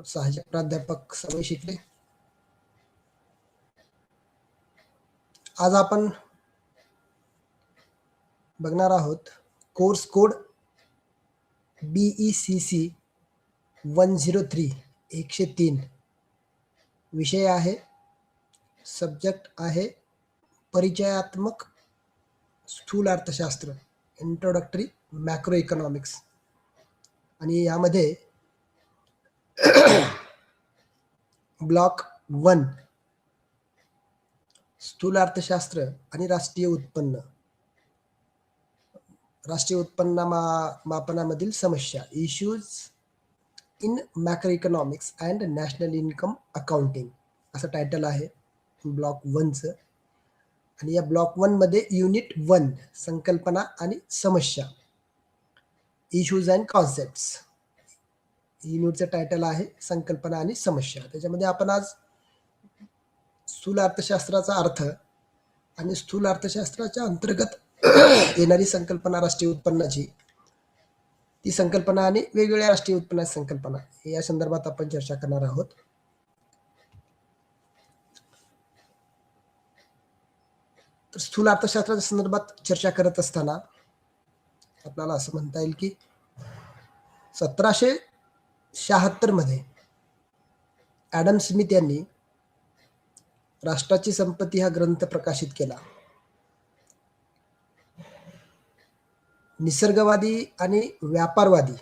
सहाय्यक प्राध्यापक सवय शिकले. आज आपण बघणार आहोत कोर्स कोड BECC 103 103. विषय आहे, सब्जेक्ट आहे परिचयात्मक स्थूल अर्थशास्त्र, इंट्रोडक्टरी मॅक्रो इकॉनॉमिक्स. आणि यामध्ये ब्लॉक 1 स्थूल अर्थशास्त्र आणि राष्ट्रीय उत्पन्न, राष्ट्रीय उत्पन्न मापनामधील समस्या, issues in macro economics and national income accounting असं टायटल आहे ब्लॉक 1चं. आणि या ब्लॉक 1 मध्ये युनिट 1 संकल्पना आणि समस्या, इश्यूज अँड कॉन्सेप्ट्स. युनिटचं टायटल आहे संकल्पना आणि समस्या. त्याच्यामध्ये आपण आज स्थूल अर्थशास्त्राचा अर्थ आणि स्थूल अर्थशास्त्राच्या अंतर्गत येणारी संकल्पना राष्ट्रीय उत्पन्नाची, ती संकल्पना आणि वेगवेगळ्या राष्ट्रीय उत्पन्नाची संकल्पना या संदर्भात आपण चर्चा करणार आहोत. तर स्थूल अर्थशास्त्राच्या संदर्भात चर्चा करत असताना आपल्याला असं म्हणता येईल की 1776 मध्ये ॲडम स्मिथ यांनी राष्ट्राची संपत्ती हा ग्रंथ प्रकाशित केला. निसर्गवादी आणि व्यापारवादी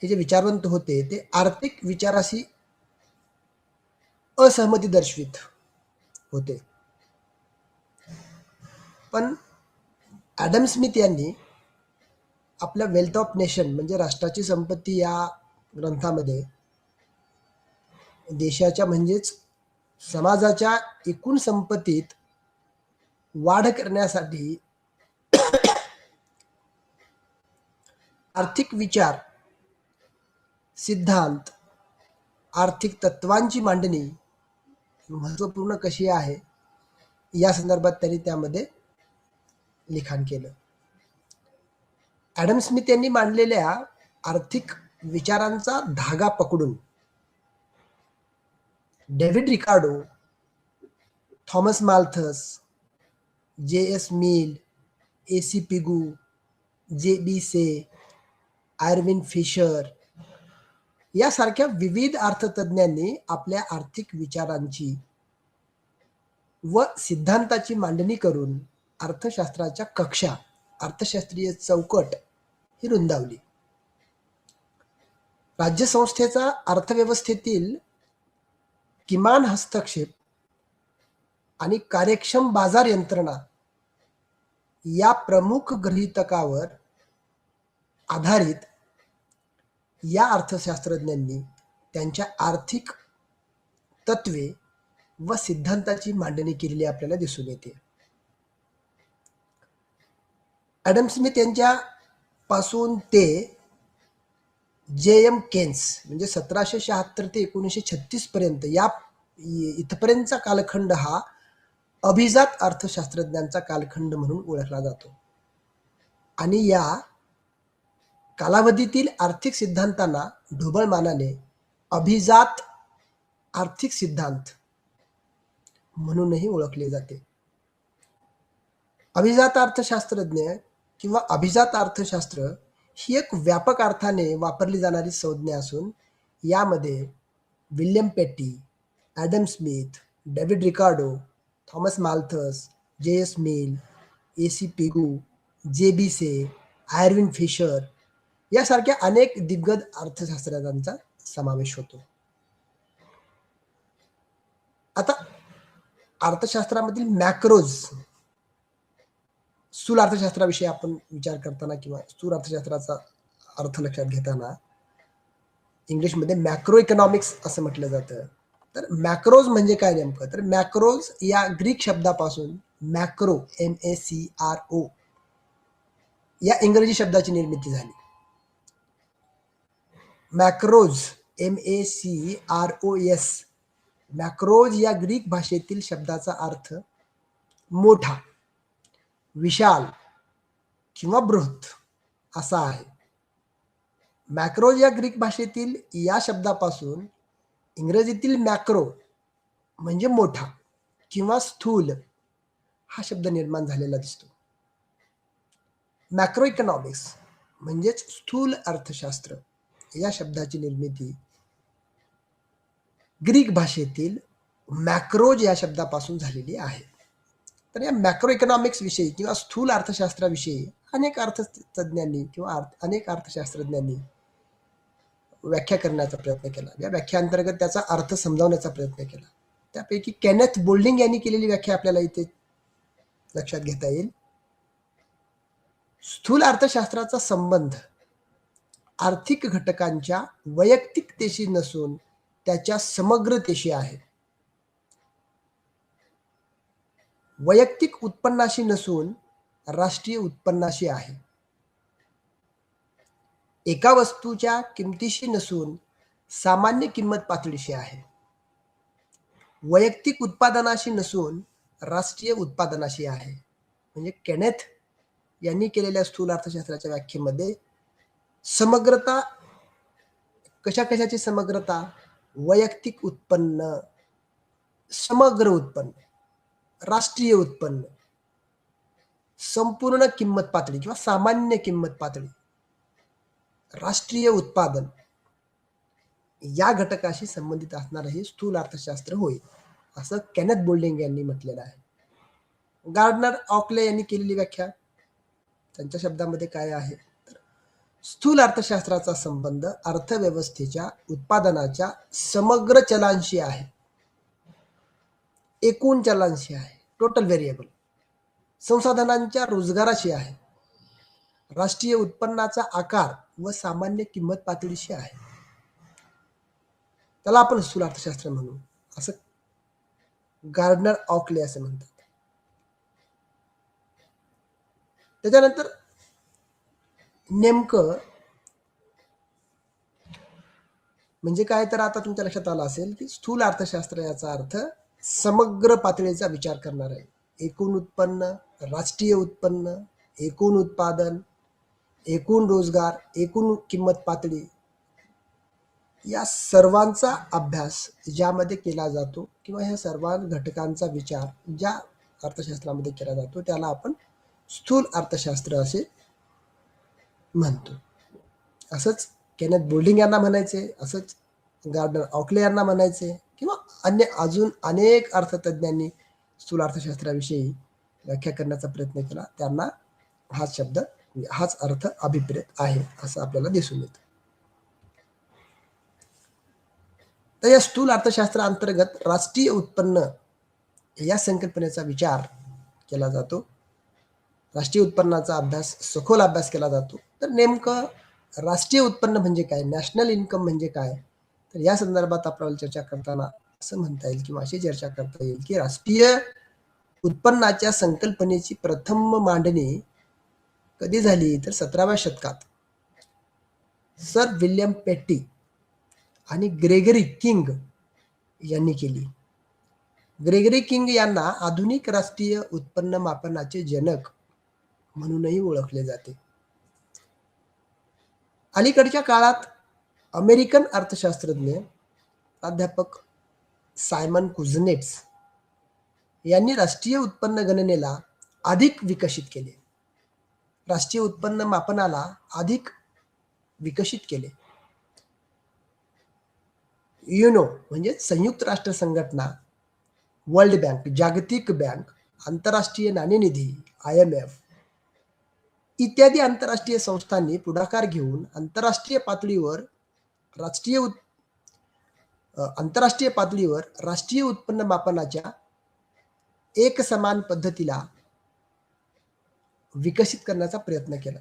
हे जे विचारवंत होते ते आर्थिक विचाराशी असहमती दर्शवित होते. पण ॲडम स्मिथ यांनी आपल्या वेल्थ ऑफ नेशन म्हणजे राष्ट्राची संपत्ती या ग्रंथामध्ये देशाच्या म्हणजेच समाजाच्या एकूण संपत्तीत वाढ करण्यासाठी आर्थिक विचार, सिद्धांत, आर्थिक तत्वांची मांडणी महत्त्वपूर्ण कशी आहे या संदर्भात त्यांनी त्यामध्ये लिखाण केलं. ॲडम स्मिथ यांनी मांडलेल्या आर्थिक विचारांचा धागा पकडून David Ricardo, Thomas Malthus, JS Mill, AC Pigou, JB Say, Irving Fisher यासारख्या विविध अर्थतज्ञांनी आपल्या आर्थिक विचारांची व सिद्धांताची मांडणी करून अर्थशास्त्राच्या कक्षा, अर्थशास्त्रीय चौकट ही रुंदावली. राज्यसंस्थेचा अर्थव्यवस्थेतील किमान हस्तक्षेप आणि कार्यक्षम बाजार यंत्रणा या प्रमुख गृहीतकावर आधारित या अर्थशास्त्रज्ञांनी त्यांच्या आर्थिक तत्वे व सिद्धांताची मांडणी केलेली आपल्याला दिसून येते. ॲडम स्मिथ यांच्या पासून ते JM केन्स म्हणजे 1776 ते 1936 पर्यंत या इथपर्यंतचा कालखंड हा अभिजात अर्थशास्त्रज्ञांचा कालखंड म्हणून ओळखला जातो. आणि या कालावधीतील आर्थिक सिद्धांतांना ढोबळमानाने अभिजात आर्थिक सिद्धांत म्हणूनही ओळखले जाते. अभिजात अर्थशास्त्रज्ञ किंवा अभिजात अर्थशास्त्र ही एक व्यापक अर्थाने वापरली जाणारी संज्ञा असून यामध्ये William Petty, Adam Smith, David Ricardo, Thomas Malthus, JS Mill, AC Pigou, JB Say, Irving Fisher यासारख्या अनेक दिग्गज अर्थशास्त्रज्ञांचा समावेश होतो. आता अर्थशास्त्रामधील मॅक्रोज, स्थूल अर्थशास्त्राविषयी आपण विचार करताना किंवा स्थूल अर्थशास्त्राचा अर्थ लक्षात घेताना इंग्लिशमध्ये मॅक्रो इकॉनॉमिक्स असं म्हटलं जातं. तर मॅक्रोज म्हणजे काय नेमकं? तर मॅक्रोज या ग्रीक शब्दापासून मॅक्रो MACRO या इंग्रजी शब्दाची निर्मिती झाली. मॅक्रोज MACROS, मॅक्रोज या ग्रीक भाषेतील शब्दाचा अर्थ मोठा, विशाल किंवा बृहत असा आहे. मॅक्रो या ग्रीक भाषेतील या शब्दापासून इंग्रजीतील मॅक्रो म्हणजे मोठा किंवा स्थूल हा शब्द निर्माण झालेला दिसतो. मॅक्रो इकॉनॉमिक्स म्हणजेच स्थूल अर्थशास्त्र या शब्दाची निर्मिती ग्रीक भाषेतील मॅक्रोज या शब्दापासून झालेली आहे. तर या मॅक्रो इकॉनॉमिक्स विषयी किंवा स्थूल अर्थशास्त्राविषयी अनेक अर्थतज्ञांनी किंवा अनेक अर्थशास्त्रज्ञांनी व्याख्या करण्याचा प्रयत्न केला. या व्याख्याअंतर्गत त्याचा अर्थ समजावण्याचा प्रयत्न केला. त्यापैकी केनेथ बोल्डिंग यांनी केलेली व्याख्या आपल्याला इथे लक्षात घेता येईल. स्थूल अर्थशास्त्राचा संबंध आर्थिक घटकांच्या वैयक्तिकतेशी नसून त्याच्या समग्रतेशी आहे. वैयक्तिक उत्पन्नाशी नसून राष्ट्रीय उत्पन्नाशी आहे. एका वस्तूच्या किमतीशी नसून सामान्य किंमत पातळीशी आहे. वैयक्तिक उत्पादनाशी नसून राष्ट्रीय उत्पादनाशी आहे. म्हणजे केनेथ यांनी केलेल्या स्थूल अर्थशास्त्राच्या व्याख्येमध्ये समग्रता, कशाची समग्रता? वैयक्तिक उत्पन्न, समग्र उत्पन्न, राष्ट्रीय उत्पन्न, संपूर्ण किंमत पातळी किंवा सामान्य किंमत पातळी, राष्ट्रीय उत्पादन या घटकाशी संबंधित असणारं हे स्थूल अर्थशास्त्र होय, असं केनेथ बोल्डिंग यांनी म्हटलेलं आहे. गार्डनर ऑकले यांनी केलेली व्याख्या त्यांच्या शब्दामध्ये काय आहे? तर स्थूल अर्थशास्त्राचा संबंध अर्थव्यवस्थेच्या उत्पादनाच्या समग्र चलांशी आहे, एकूण चलांशी आहे, टोटल व्हेरिएबल, संसाधनांच्या रोजगाराशी आहे, राष्ट्रीय उत्पन्नाचा आकार व सामान्य किंमत पातळीशी आहे. त्याला आपण स्थूल अर्थशास्त्र म्हणू, असं गार्डनर ऑकले असे म्हणतात. त्याच्यानंतर नेमकं म्हणजे काय? तर आता तुमच्या लक्षात आलं असेल की स्थूल अर्थशास्त्र याचा अर्थ समग्र पातळीचा विचार करणार आहे. एकूण उत्पन्न, राष्ट्रीय उत्पन्न, एकूण उत्पादन, एकूण रोजगार, एकूण किंमत पातळी या सर्वांचा अभ्यास ज्यामध्ये केला जातो किंवा ह्या सर्व घटकांचा विचार ज्या अर्थशास्त्रामध्ये केला जातो त्याला आपण स्थूल अर्थशास्त्र असे म्हणतो. असंच केनेथ बोल्डिंग यांना म्हणायचे, असंच गार्डनर ऑकले यांना म्हणायचे किंवा अन्य अजून अनेक अर्थतज्ञांनी स्थूल अर्थशास्त्राविषयी व्याख्या करण्याचा प्रयत्न केला. त्यांना हाच शब्द, हाच अर्थ अभिप्रेत आहे असं आपल्याला दिसून येतं. तर या स्थूल अर्थशास्त्राअंतर्गत राष्ट्रीय उत्पन्न या संकल्पनेचा विचार केला जातो. राष्ट्रीय उत्पन्नाचा अभ्यास, सखोल अभ्यास केला जातो. तर नेमकं राष्ट्रीय उत्पन्न म्हणजे काय, नॅशनल इन्कम म्हणजे काय? तर या संदर्भात आपल्याला चर्चा करताना असं म्हणता येईल किंवा अशी चर्चा करता येईल की राष्ट्रीय उत्पन्नाच्या संकल्पनेची प्रथम मांडणी कधी झाली? तर 17व्या शतकात सर विल्यम पेटी आणि ग्रेगरी किंग यांनी केली. ग्रेगरी किंग यांना आधुनिक राष्ट्रीय उत्पन्न मापनाचे जनक म्हणूनही ओळखले जाते. अलीकडच्या काळात अमेरिकन अर्थशास्त्रज्ञ प्राध्यापक सायमन कुझनेट्स यांनी राष्ट्रीय उत्पन्न गणनेला अधिक विकसित केले, राष्ट्रीय उत्पन्न मापनाला अधिक विकसित केले. युनो म्हणजे संयुक्त राष्ट्र संघटना, वर्ल्ड बँक, जागतिक बँक, आंतरराष्ट्रीय नाणेनिधी, IMF इत्यादी आंतरराष्ट्रीय संस्थांनी पुढाकार घेऊन आंतरराष्ट्रीय पातळीवर राष्ट्रीय उत्पन्न मापनाच्या एकसमान पद्धतीला विकसित करण्याचा प्रयत्न केला.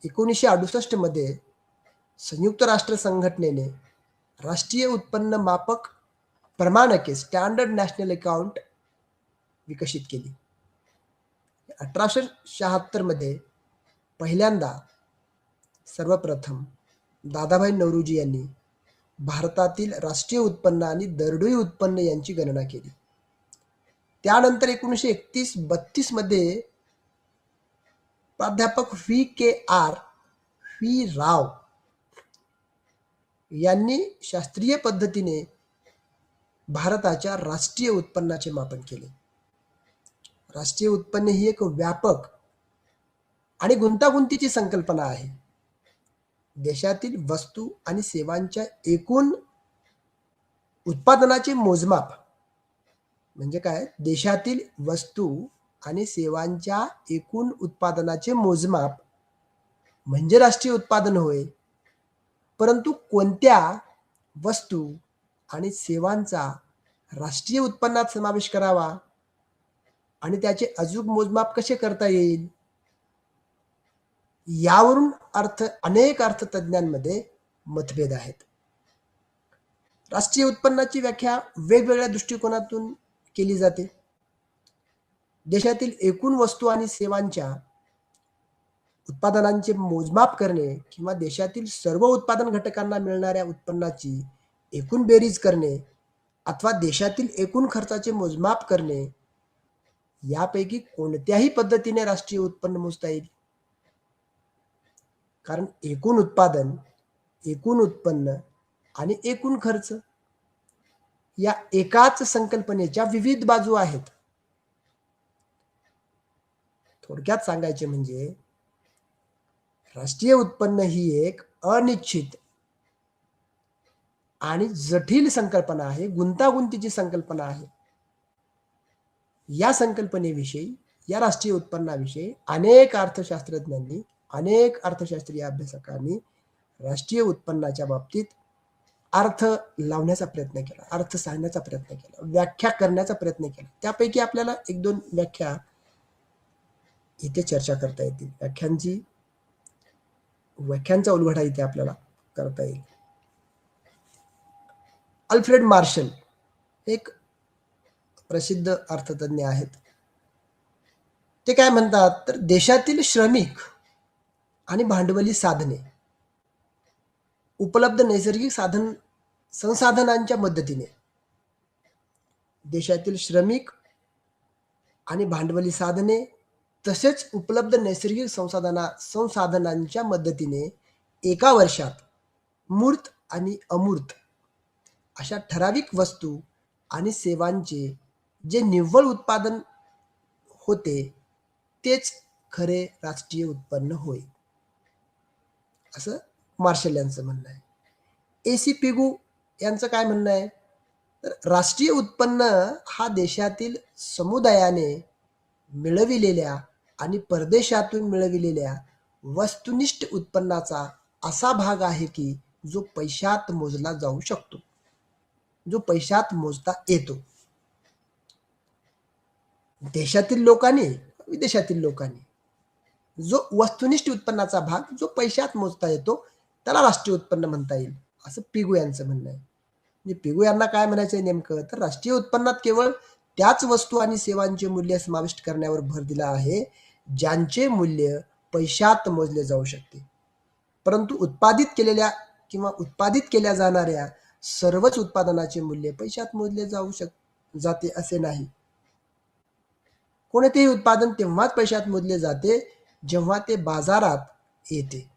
1968 मध्ये संयुक्त राष्ट्र संघटनेने राष्ट्रीय उत्पन्न मापक प्रमाणके स्टँडर्ड नॅशनल अकाउंट विकसित केली. 1876 मध्ये पहिल्यांदा सर्वप्रथम दादाभाई नौरोजी यांनी भारतातील राष्ट्रीय उत्पन्न आणि दरडोई उत्पन्न यांची गणना केली. त्यानंतर 1931-32 मध्ये प्राध्यापक VKR पी राव यांनी शास्त्रीय पद्धतीने भारताच्या राष्ट्रीय उत्पन्नाचे मापन केले. राष्ट्रीय उत्पन्न ही एक व्यापक आणि गुंतागुंतीची संकल्पना आहे. देशातील वस्तू आणि सेवांच्या एकूण उत्पादनाचे मोजमाप म्हणजे काय? देशातील वस्तू आणि सेवांच्या एकूण उत्पादनाचे मोजमाप म्हणजे राष्ट्रीय उत्पादन होय. परंतु कोणत्या वस्तू आणि सेवांचा राष्ट्रीय उत्पन्नात समावेश करावा आणि त्याचे अचूक मोजमाप कसे करता येईल, यावरून अनेक अर्थतज्ञांमध्ये मतभेद आहेत. राष्ट्रीय उत्पन्नाची व्याख्या वेगवेगळ्या दृष्टिकोनातून केली जाते. देशातील एकूण वस्तू आणि सेवांच्या उत्पादनांचे मोजमाप करणे किंवा देशातील सर्व उत्पादन घटकांना मिळणाऱ्या उत्पन्नाची एकूण बेरीज करणे अथवा देशातील एकूण खर्चाचे मोजमाप करणे, यापैकी कोणत्याही पद्धतीने राष्ट्रीय उत्पन्न मोजता येईल. कारण एकूण उत्पादन, एकूण उत्पन्न आणि एकूण खर्च या एकाच संकल्पनेच्या विविध बाजू आहेत. थोडक्यात सांगायचे म्हणजे राष्ट्रीय उत्पन्न ही एक अनिश्चित आणि जटिल संकल्पना आहे, गुंतागुंतीची संकल्पना आहे. या संकल्पनेविषयी, या राष्ट्रीय उत्पन्नाविषयी अनेक अर्थशास्त्रज्ञांनी, अनेक अर्थशास्त्रीय अभ्यासकांनी राष्ट्रीय उत्पन्नाच्या बाबतीत अर्थ लावण्याचा प्रयत्न केला, अर्थ सांगण्याचा प्रयत्न केला, व्याख्या करण्याचा प्रयत्न केला. त्यापैकी आपल्याला एक दोन व्याख्या इथे चर्चा करता येतील. व्याख्यांचा उलगडा इथे आपल्याला करता येईल. अल्फ्रेड मार्शल एक प्रसिद्ध अर्थतज्ञ आहेत. ते काय म्हणतात तर देशातील श्रमिक आणि भांडवली साधने उपलब्ध नैसर्गिक संसाधनांच्या मदतीने, देशातील श्रमिक आणि भांडवली साधने तसेच उपलब्ध नैसर्गिक संसाधनांच्या मदतीने एका वर्षात मूर्त आणि अमूर्त अशा ठराविक वस्तू आणि सेवांचे जे निव्वळ उत्पादन होते तेच खरे राष्ट्रीय उत्पन्न होय, असं मार्शल यांचं म्हणणं आहे. AC पिगू यांचं काय म्हणणं आहे तर राष्ट्रीय उत्पन्न हा देशातील समुदायाने मिळविलेल्या आणि परदेशातून मिळविलेल्या वस्तुनिष्ठ उत्पन्नाचा असा भाग आहे की जो पैशात मोजला जाऊ शकतो, जो पैशात मोजता येतो. देशातील लोकांनी, विदेशातील लोकांनी जो वस्तुनिष्ठ उत्पन्नाचा भाग जो पैशात मोजता येतो त्याला राष्ट्रीय उत्पन्न म्हणता येईल, असं पिगू यांचं म्हणणं आहे. म्हणजे पिगू यांना काय म्हणायचं आहे नेमकं तर राष्ट्रीय उत्पन्नात केवळ त्याच वस्तू आणि सेवांचे मूल्य समाविष्ट करण्यावर भर दिला आहे ज्यांचे मूल्य पैशात मोजले जाऊ शकते. परंतु उत्पादित केल्या जाणाऱ्या सर्वच उत्पादनाचे मूल्य पैशात मोजले जाते असे नाही. कोणतेही उत्पादन तेव्हाच पैशात मोजले जाते जेव्हा ते बाजारात येते.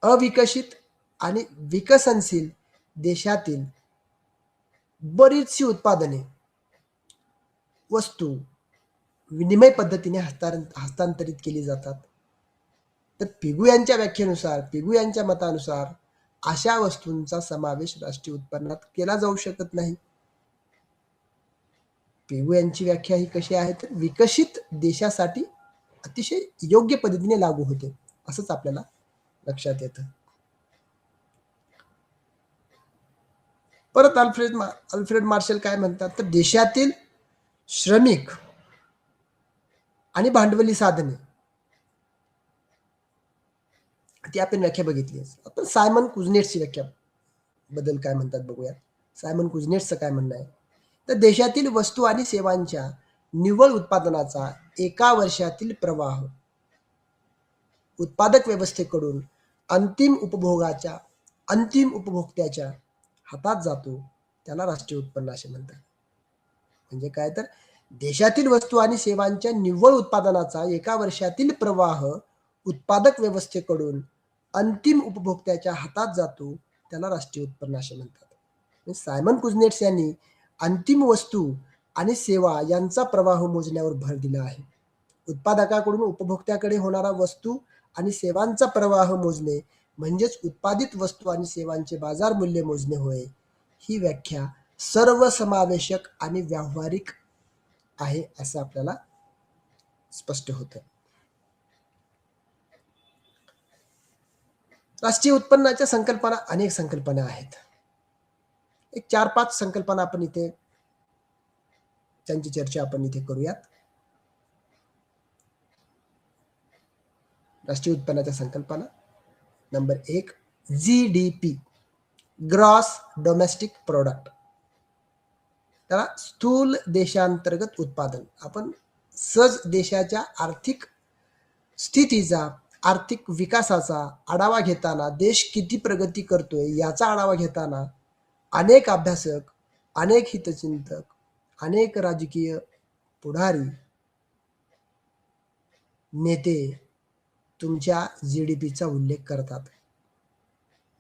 अविकसित आणि विकसनशील देशातील बरीचशी उत्पादने वस्तू विनिमय पद्धतीने हस्तांतरित केली जातात. तर पिगू यांच्या व्याख्येनुसार, पिगू यांच्या मतानुसार अशा वस्तूंचा समावेश राष्ट्रीय उत्पन्नात केला जाऊ शकत नाही. पिगू यांची व्याख्या ही कशी आहे तर विकसित देशासाठी अतिशय योग्य पद्धतीने लागू होते असंच आपल्याला लक्षात येतं. परत अल्फ्रेड मार्शल काय म्हणतात तर देशातील श्रमिक आणि भांडवली साधने, ती आपण व्याख्या बघितली. आपण सायमन कुझनेट्सची व्याख्या बद्दल काय म्हणतात बघूया. सायमन कुझनेट्सचं काय म्हणणं आहे तर देशातील वस्तू आणि सेवांच्या निव्वळ उत्पादनाचा एका वर्षातील प्रवाह उत्पादक व्यवस्थेकडून अंतिम उपभोक्त्याच्या हातात जातो त्याला राष्ट्रीय उत्पन्न असे म्हणतात. म्हणजे काय तर देशातील वस्तू आणि सेवांच्या निव्वळ उत्पादनाचा एका वर्षातील प्रवाह उत्पादक व्यवस्थेकडून अंतिम उपभोक्त्याच्या हातात जातो त्याला राष्ट्रीय उत्पन्न असे म्हणतात. सायमन कुझनेट्स यांनी अंतिम वस्तू आणि सेवा यांचा प्रवाह मोजण्यावर भर दिला आहे. उत्पादकाकडून उपभोक्त्याकडे होणारा वस्तू आणि सेवांचा प्रवाह मोजणे म्हणजेच उत्पादित वस्तू आणि सेवांचे बाजार मूल्य मोजणे होय. ही व्याख्या सर्वसमावेशक आणि व्यावहारिक आहे असं आपल्याला स्पष्ट होतं. राष्ट्रीय उत्पन्नाच्या संकल्पना अनेक संकल्पना आहेत. एक 4-5 संकल्पना आपण इथे त्यांची चर्चा आपण इथे करूयात. राष्ट्रीय उत्पन्नाच्या संकल्पना. Number 1 GDP, gross domestic product. त्याला स्थूल देशांतर्गत उत्पादन. आपण सहज देशाच्या आर्थिक स्थितीचा, आर्थिक विकासाचा आढावा घेताना, देश किती प्रगती करतोय याचा आढावा घेताना अनेक अभ्यासक, अनेक हितचिंतक, अनेक राजकीय पुढारी, नेते तुमच्या जीडीपीचा उल्लेख करतात.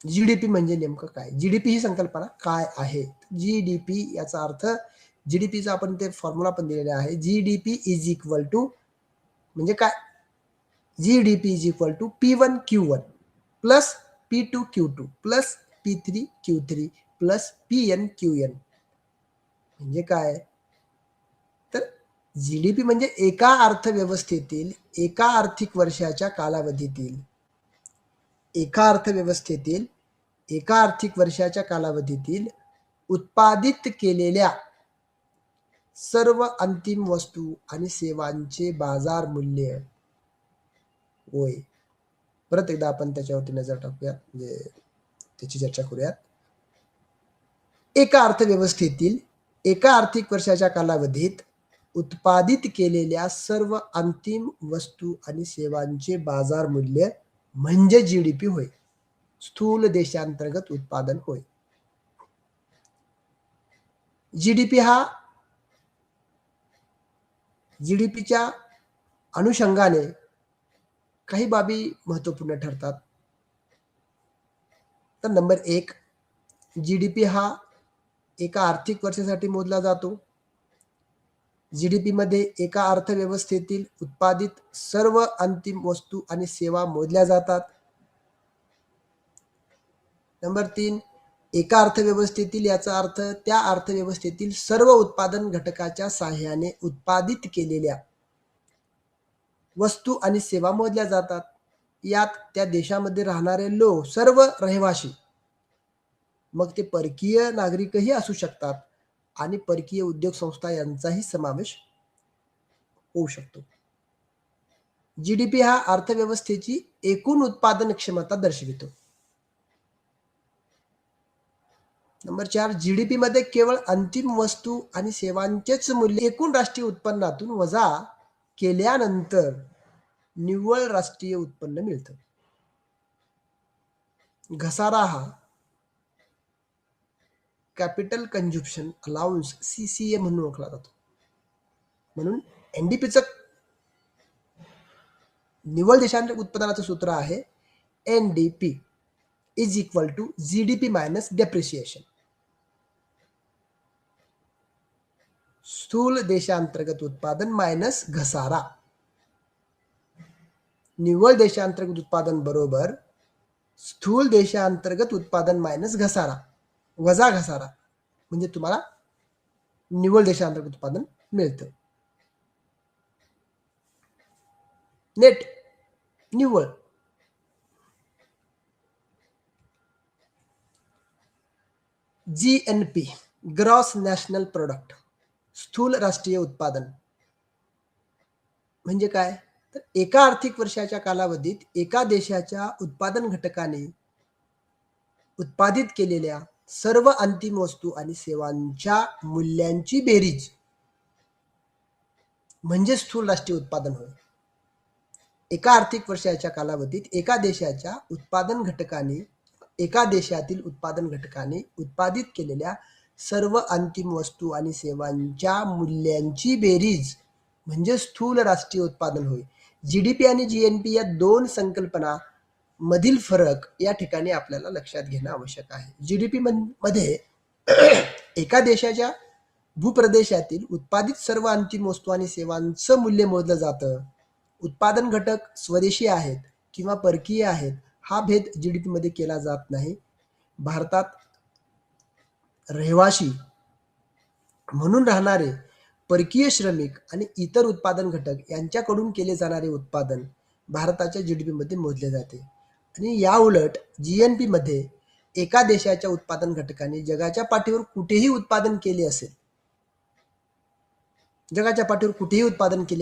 जीडीपी म्हणजे नेमकं काय? जीडीपी ही संकल्पना काय आहे? जीडीपी याचा अर्थ, जीडीपीचा आपण ते फॉर्म्युला पण दिलेला आहे. जीडीपी इज इक्वल टू म्हणजे काय? GDP is equal to P1 Q1 plus P2 Q2 plus P3 Q3 plus PN QN. म्हणजे काय? तर जीडीपी म्हणजे एका अर्थव्यवस्थेतील एका आर्थिक वर्षाच्या कालावधीतील उत्पादित केलेल्या सर्व अंतिम वस्तू आणि सेवांचे बाजार मूल्य होय. परत एकदा आपण त्याच्यावरती नजर टाकूयात, म्हणजे त्याची चर्चा करूयात. एका अर्थव्यवस्थेतील एका आर्थिक वर्षाच्या कालावधीत उत्पादित केलेल्या सर्व अंतिम वस्तू आणि सेवांचे बाजार मूल्य म्हणजे जीडीपी होय. स्थूल देशांतर्गत उत्पादन होय. जीडीपी हा जीडीपीच्या अनुषंगाने काही बाबी महत्वपूर्ण ठरतात. तर नंबर 1 जीडीपी हा एका आर्थिक वर्षासाठी मोजला जातो. जीडीपी मध्ये एका अर्थव्यवस्थेतील उत्पादित सर्व अंतिम वस्तू आणि सेवा मोजल्या जातात. नंबर 3 एका अर्थव्यवस्थेतील याचा अर्थ त्या अर्थव्यवस्थेतील सर्व उत्पादन घटकाच्या साहाय्याने उत्पादित केलेल्या वस्तू आणि सेवा मोजल्या जातात. यात त्या देशामध्ये राहणारे लोक, सर्व रहिवासी, मग ते परकीय नागरिकही असू शकतात आणि परकीय उद्योग संस्था यांचाही समावेश होऊ शकतो. जीडीपी हा अर्थव्यवस्थेची एकूण उत्पादन क्षमता दर्शवितो. नंबर 4 जीडीपी मध्ये केवळ अंतिम वस्तू आणि सेवांचेच मूल्य एकूण राष्ट्रीय उत्पन्नातून वजा केल्यानंतर निव्वळ राष्ट्रीय उत्पन्न मिळतं. घसारा हा कॅपिटल कंझम्पशन अलाउन्स CCA म्हणून ओळखला जातो. म्हणून एनडीपीचं निव्वळ देशांतर्गत उत्पादनाचं सूत्र आहे NDP is equal to GDP minus depreciation. स्थूल देशांतर्गत उत्पादन मायनस घसारा. निव्वळ देशांतर्गत उत्पादन बरोबर स्थूल देशांतर्गत उत्पादन मायनस घसारा वजा घसारा, म्हणजे तुम्हाला निव्वळ देशांतर्गत उत्पादन मिळतं. नेट निव्वळ. GNP ग्रॉस नॅशनल प्रोडक्ट, स्थूल राष्ट्रीय उत्पादन म्हणजे काय? तर एका आर्थिक वर्षाच्या कालावधीत एका देशाच्या उत्पादन घटकाने उत्पादित केलेल्या सर्व अंतिम वस्तू आणि सेवांच्या मूल्यांची बेरीज म्हणजे स्थूल राष्ट्रीय उत्पादन होय. एका आर्थिक वर्षाच्या कालावधीत एका देशातील उत्पादन घटकाने उत्पादित केलेल्या सर्व अंतिम वस्तू आणि सेवांच्या मूल्यांची बेरीज म्हणजे स्थूल राष्ट्रीय उत्पादन होय. जीडीपी आणि जीएनपी या दोन संकल्पना मधील फरक या ठिकाणी आपल्याला लक्षात घेणं आवश्यक आहे. जीडीपी मध्ये एका देशाच्या भूप्रदेशातील उत्पादित सर्व अंतिम वस्तू आणि सेवांचं मूल्य मोजलं जातं. उत्पादन घटक स्वदेशी आहेत किंवा परकीय आहेत हा भेद जीडीपी मध्ये केला जात नाही. भारतात रहिवासी म्हणून राहणारे परकीय श्रमिक आणि इतर उत्पादन घटक यांच्याकडून केले जाणारे उत्पादन भारताच्या जीडीपी मध्ये मोजले जाते. आणि या उलट जीएनपी मध्ये एका देशाच्या उत्पादन घटकाने जगाच्या पाठीवर कुठेही उत्पादन केले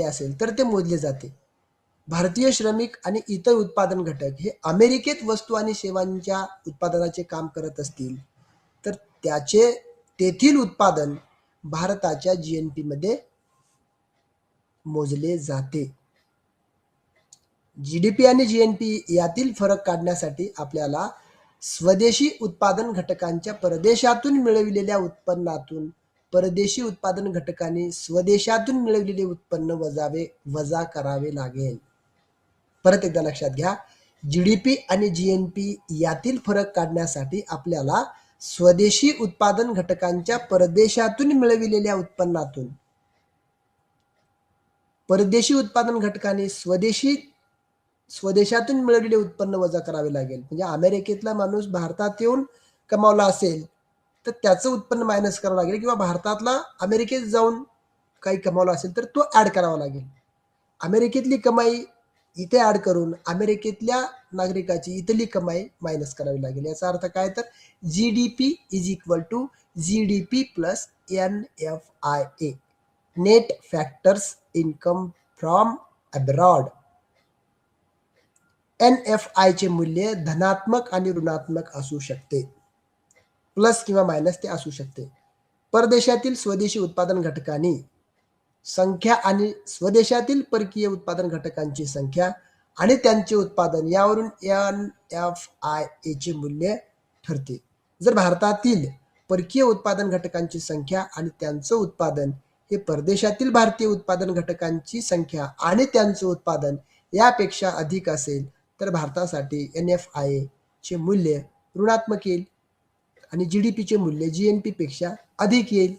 असेल तर ते मोजले जाते. भारतीय श्रमिक आणि इतर उत्पादन घटक हे अमेरिकेत वस्तू आणि सेवांच्या उत्पादनाचे काम करत असतील तर त्याचे तेथील उत्पादन भारताच्या जीएनपी मध्ये मोजले जाते. जीडीपी आणि जीएनपी यातील फरक काढण्यासाठी आपल्याला स्वदेशी उत्पादन घटकांच्या परदेशातून मिळविलेल्या उत्पन्नातून परदेशी उत्पादन घटकांनी स्वदेशातून मिळविलेले उत्पन्न वजा करावे लागेल. परत एकदा लक्षात घ्या, जीडीपी आणि जीएनपी यातील फरक काढण्यासाठी आपल्याला स्वदेशी उत्पादन घटकांच्या परदेशातून मिळविलेल्या उत्पन्नातून परदेशी उत्पादन घटकांनी स्वदेशातून मिळवलेले उत्पन्न वजा करावे लागेल. म्हणजे अमेरिकेतला माणूस भारतात येऊन कमावला असेल तर त्याचं उत्पन्न मायनस करावं लागेल किंवा भारतातला अमेरिकेत जाऊन काही कमावला असेल तर तो ऍड करावा लागेल. अमेरिकेतली कमाई इथे ऍड करून अमेरिकेतल्या नागरिकाची इथली कमाई मायनस करावी लागेल. याचा अर्थ काय तर GDP is equal to GDP plus NFIA net factors income from abroad. NFI चे मूल्य धनात्मक आणि ऋणात्मक असू शकते, प्लस किंवा मायनस ते असू शकते. परदेशातील स्वदेशी उत्पादन घटकांनी संख्या आणि स्वदेशातील परकीय उत्पादन घटकांची संख्या आणि त्यांचे उत्पादन यावरून NFIA चे मूल्य ठरते. जर भारतातील परकीय उत्पादन घटकांची संख्या आणि त्यांचं उत्पादन हे परदेशातील भारतीय उत्पादन घटकांची संख्या आणि त्यांचं उत्पादन यापेक्षा अधिक असेल तर भारतासाठी NFIA चे मूल्य ऋणात्मक येईल आणि जीडीपी चे मूल्य जीएनपी पेक्षा अधिक येईल.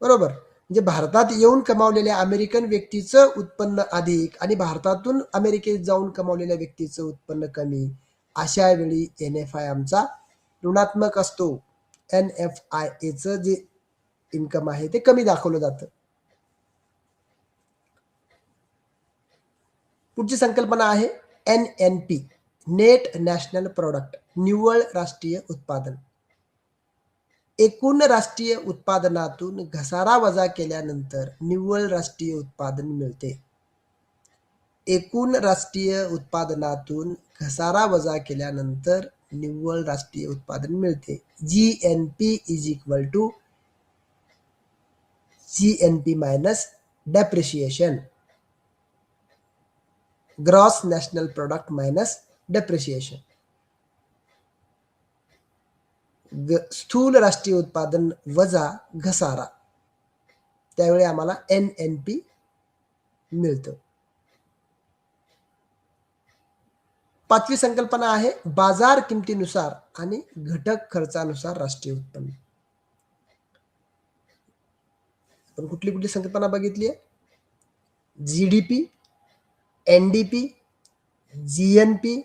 बरोबर. म्हणजे भारतात येऊन कमावलेल्या अमेरिकन व्यक्तीचं उत्पन्न अधिक आणि भारतातून अमेरिकेत जाऊन कमावलेल्या व्यक्तीचं उत्पन्न कमी, अशा वेळी NFI आमचा ऋणात्मक असतो. NFIA चं जे इन्कम आहे ते कमी दाखवलं जातं. पुढची संकल्पना आहे NNP नेट नॅशनल प्रोडक्ट निव्वळ राष्ट्रीय उत्पादन. एकूण राष्ट्रीय उत्पादनातून घसारा वजा केल्यानंतर निव्वळ राष्ट्रीय उत्पादन मिळते. एकूण राष्ट्रीय उत्पादनातून घसारा वजा केल्यानंतर निव्वळ राष्ट्रीय उत्पादन मिळते. GNP is equal to GNP minus depreciation. Gross national product minus depreciation. स्थूल राष्ट्रीय उत्पादन वजा घसारा, त्यावेळी आम्हाला NNP मिळतं. पाचवी संकल्पना आहे बाजार किमतीनुसार आणि घटक खर्चानुसार राष्ट्रीय उत्पन्न. आपण कुठली कुठली संकल्पना बघितली आहे? जीडीपी, NDP, GNP,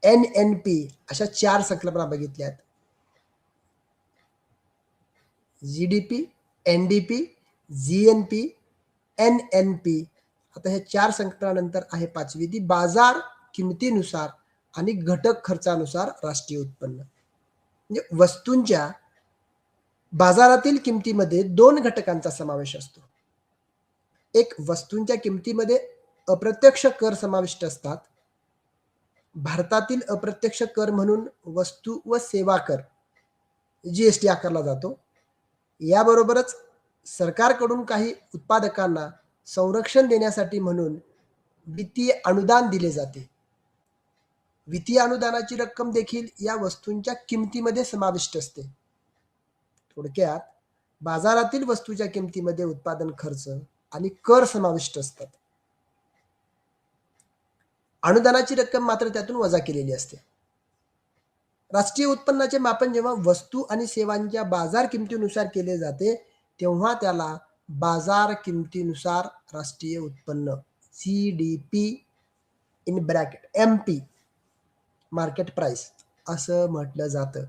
NNP अशा 4 संकल्पना बघितल्या आहेत. GDP, NDP, GNP, NNP. आता हे 4 संकल्पनानंतर आहे पाचवी ती बाजार किमतीनुसार आणि घटक खर्चानुसार राष्ट्रीय उत्पन्न. म्हणजे वस्तूंच्या बाजारातील किमतीमध्ये 2 घटकांचा समावेश असतो. एक, वस्तूंच्या किमतीमध्ये अप्रत्यक्ष कर समाविष्ट असतात. भारतातील अप्रत्यक्ष कर म्हणून वस्तू व सेवा कर GST आकारला जातो. याबरोबरच सरकारकडून काही उत्पादकांना संरक्षण देण्यासाठी म्हणून वित्तीय अनुदान दिले जाते. वित्तीय अनुदानाची रक्कम देखील या वस्तूंच्या किमतीमध्ये समाविष्ट असते. थोडक्यात बाजारातील वस्तूच्या किमतीमध्ये उत्पादन खर्च आणि कर समाविष्ट असतात. अनुदानाची रक्कम मात्र त्यातून वजा केलेली असते. राष्ट्रीय उत्पन्नाचे मापन जेव्हा वस्तू आणि सेवांच्या बाजार किमतीनुसार केले जाते तेव्हा त्याला बाजार किमतीनुसार राष्ट्रीय उत्पन्न CDP in bracket MP market price असं म्हटलं जातं.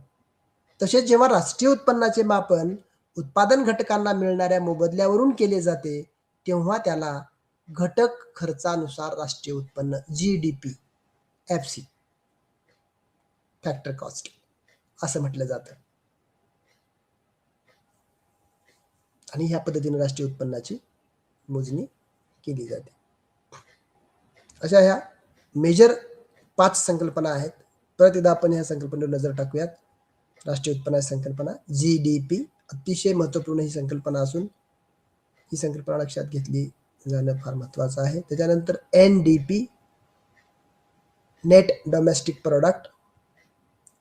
तसेच जेव्हा राष्ट्रीय उत्पन्नाचे मापन उत्पादन घटकांना मिळणाऱ्या मोबदल्यावरून केले जाते तेव्हा त्याला घटक खर्चानुसार राष्ट्रीय उत्पन्न GDP FC फॅक्टर कॉस्ट असं म्हटलं जातं. आणि ह्या पद्धतीने राष्ट्रीय उत्पन्नाची मोजणी केली जाते. अशा ह्या मेजर 5 संकल्पना आहेत. परत एकदा आपण ह्या संकल्पनेवर नजर टाकूयात. राष्ट्रीय उत्पन्नाची संकल्पना GDP अतिशय महत्त्वपूर्ण ही संकल्पना असून ही संकल्पना लक्षात घेतली जाणं फार महत्त्वाचं आहे. त्याच्यानंतर NDP नेट डोमेस्टिक प्रोडक्ट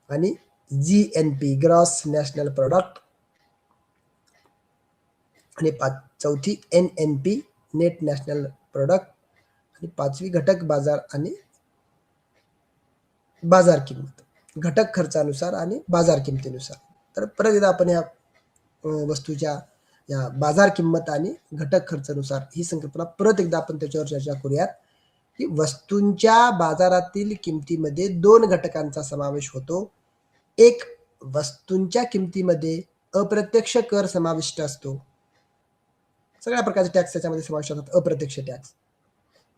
आणि GNP ग्रॉस नॅशनल प्रोडक्ट आणि चौथी NNP नेट नॅशनल प्रोडक्ट आणि पाचवी घटक बाजार आणि बाजार किंमत घटक खर्चानुसार आणि बाजार किमतीनुसार. तर परत एकदा आपण या वस्तूच्या या बाजार किंमत आणि घटक खर्चानुसार ही संकल्पना परत एकदा आपण त्याच्यावर चर्चा करूयात की वस्तूंच्या बाजारातील किमतीमध्ये 2 घटकांचा समावेश होतो. एक वस्तूंच्या किमतीमध्ये अप्रत्यक्ष कर समाविष्ट असतो. सगळ्या प्रकारचे टॅक्स त्याच्यामध्ये समाविष्ट होतात. अप्रत्यक्ष टॅक्स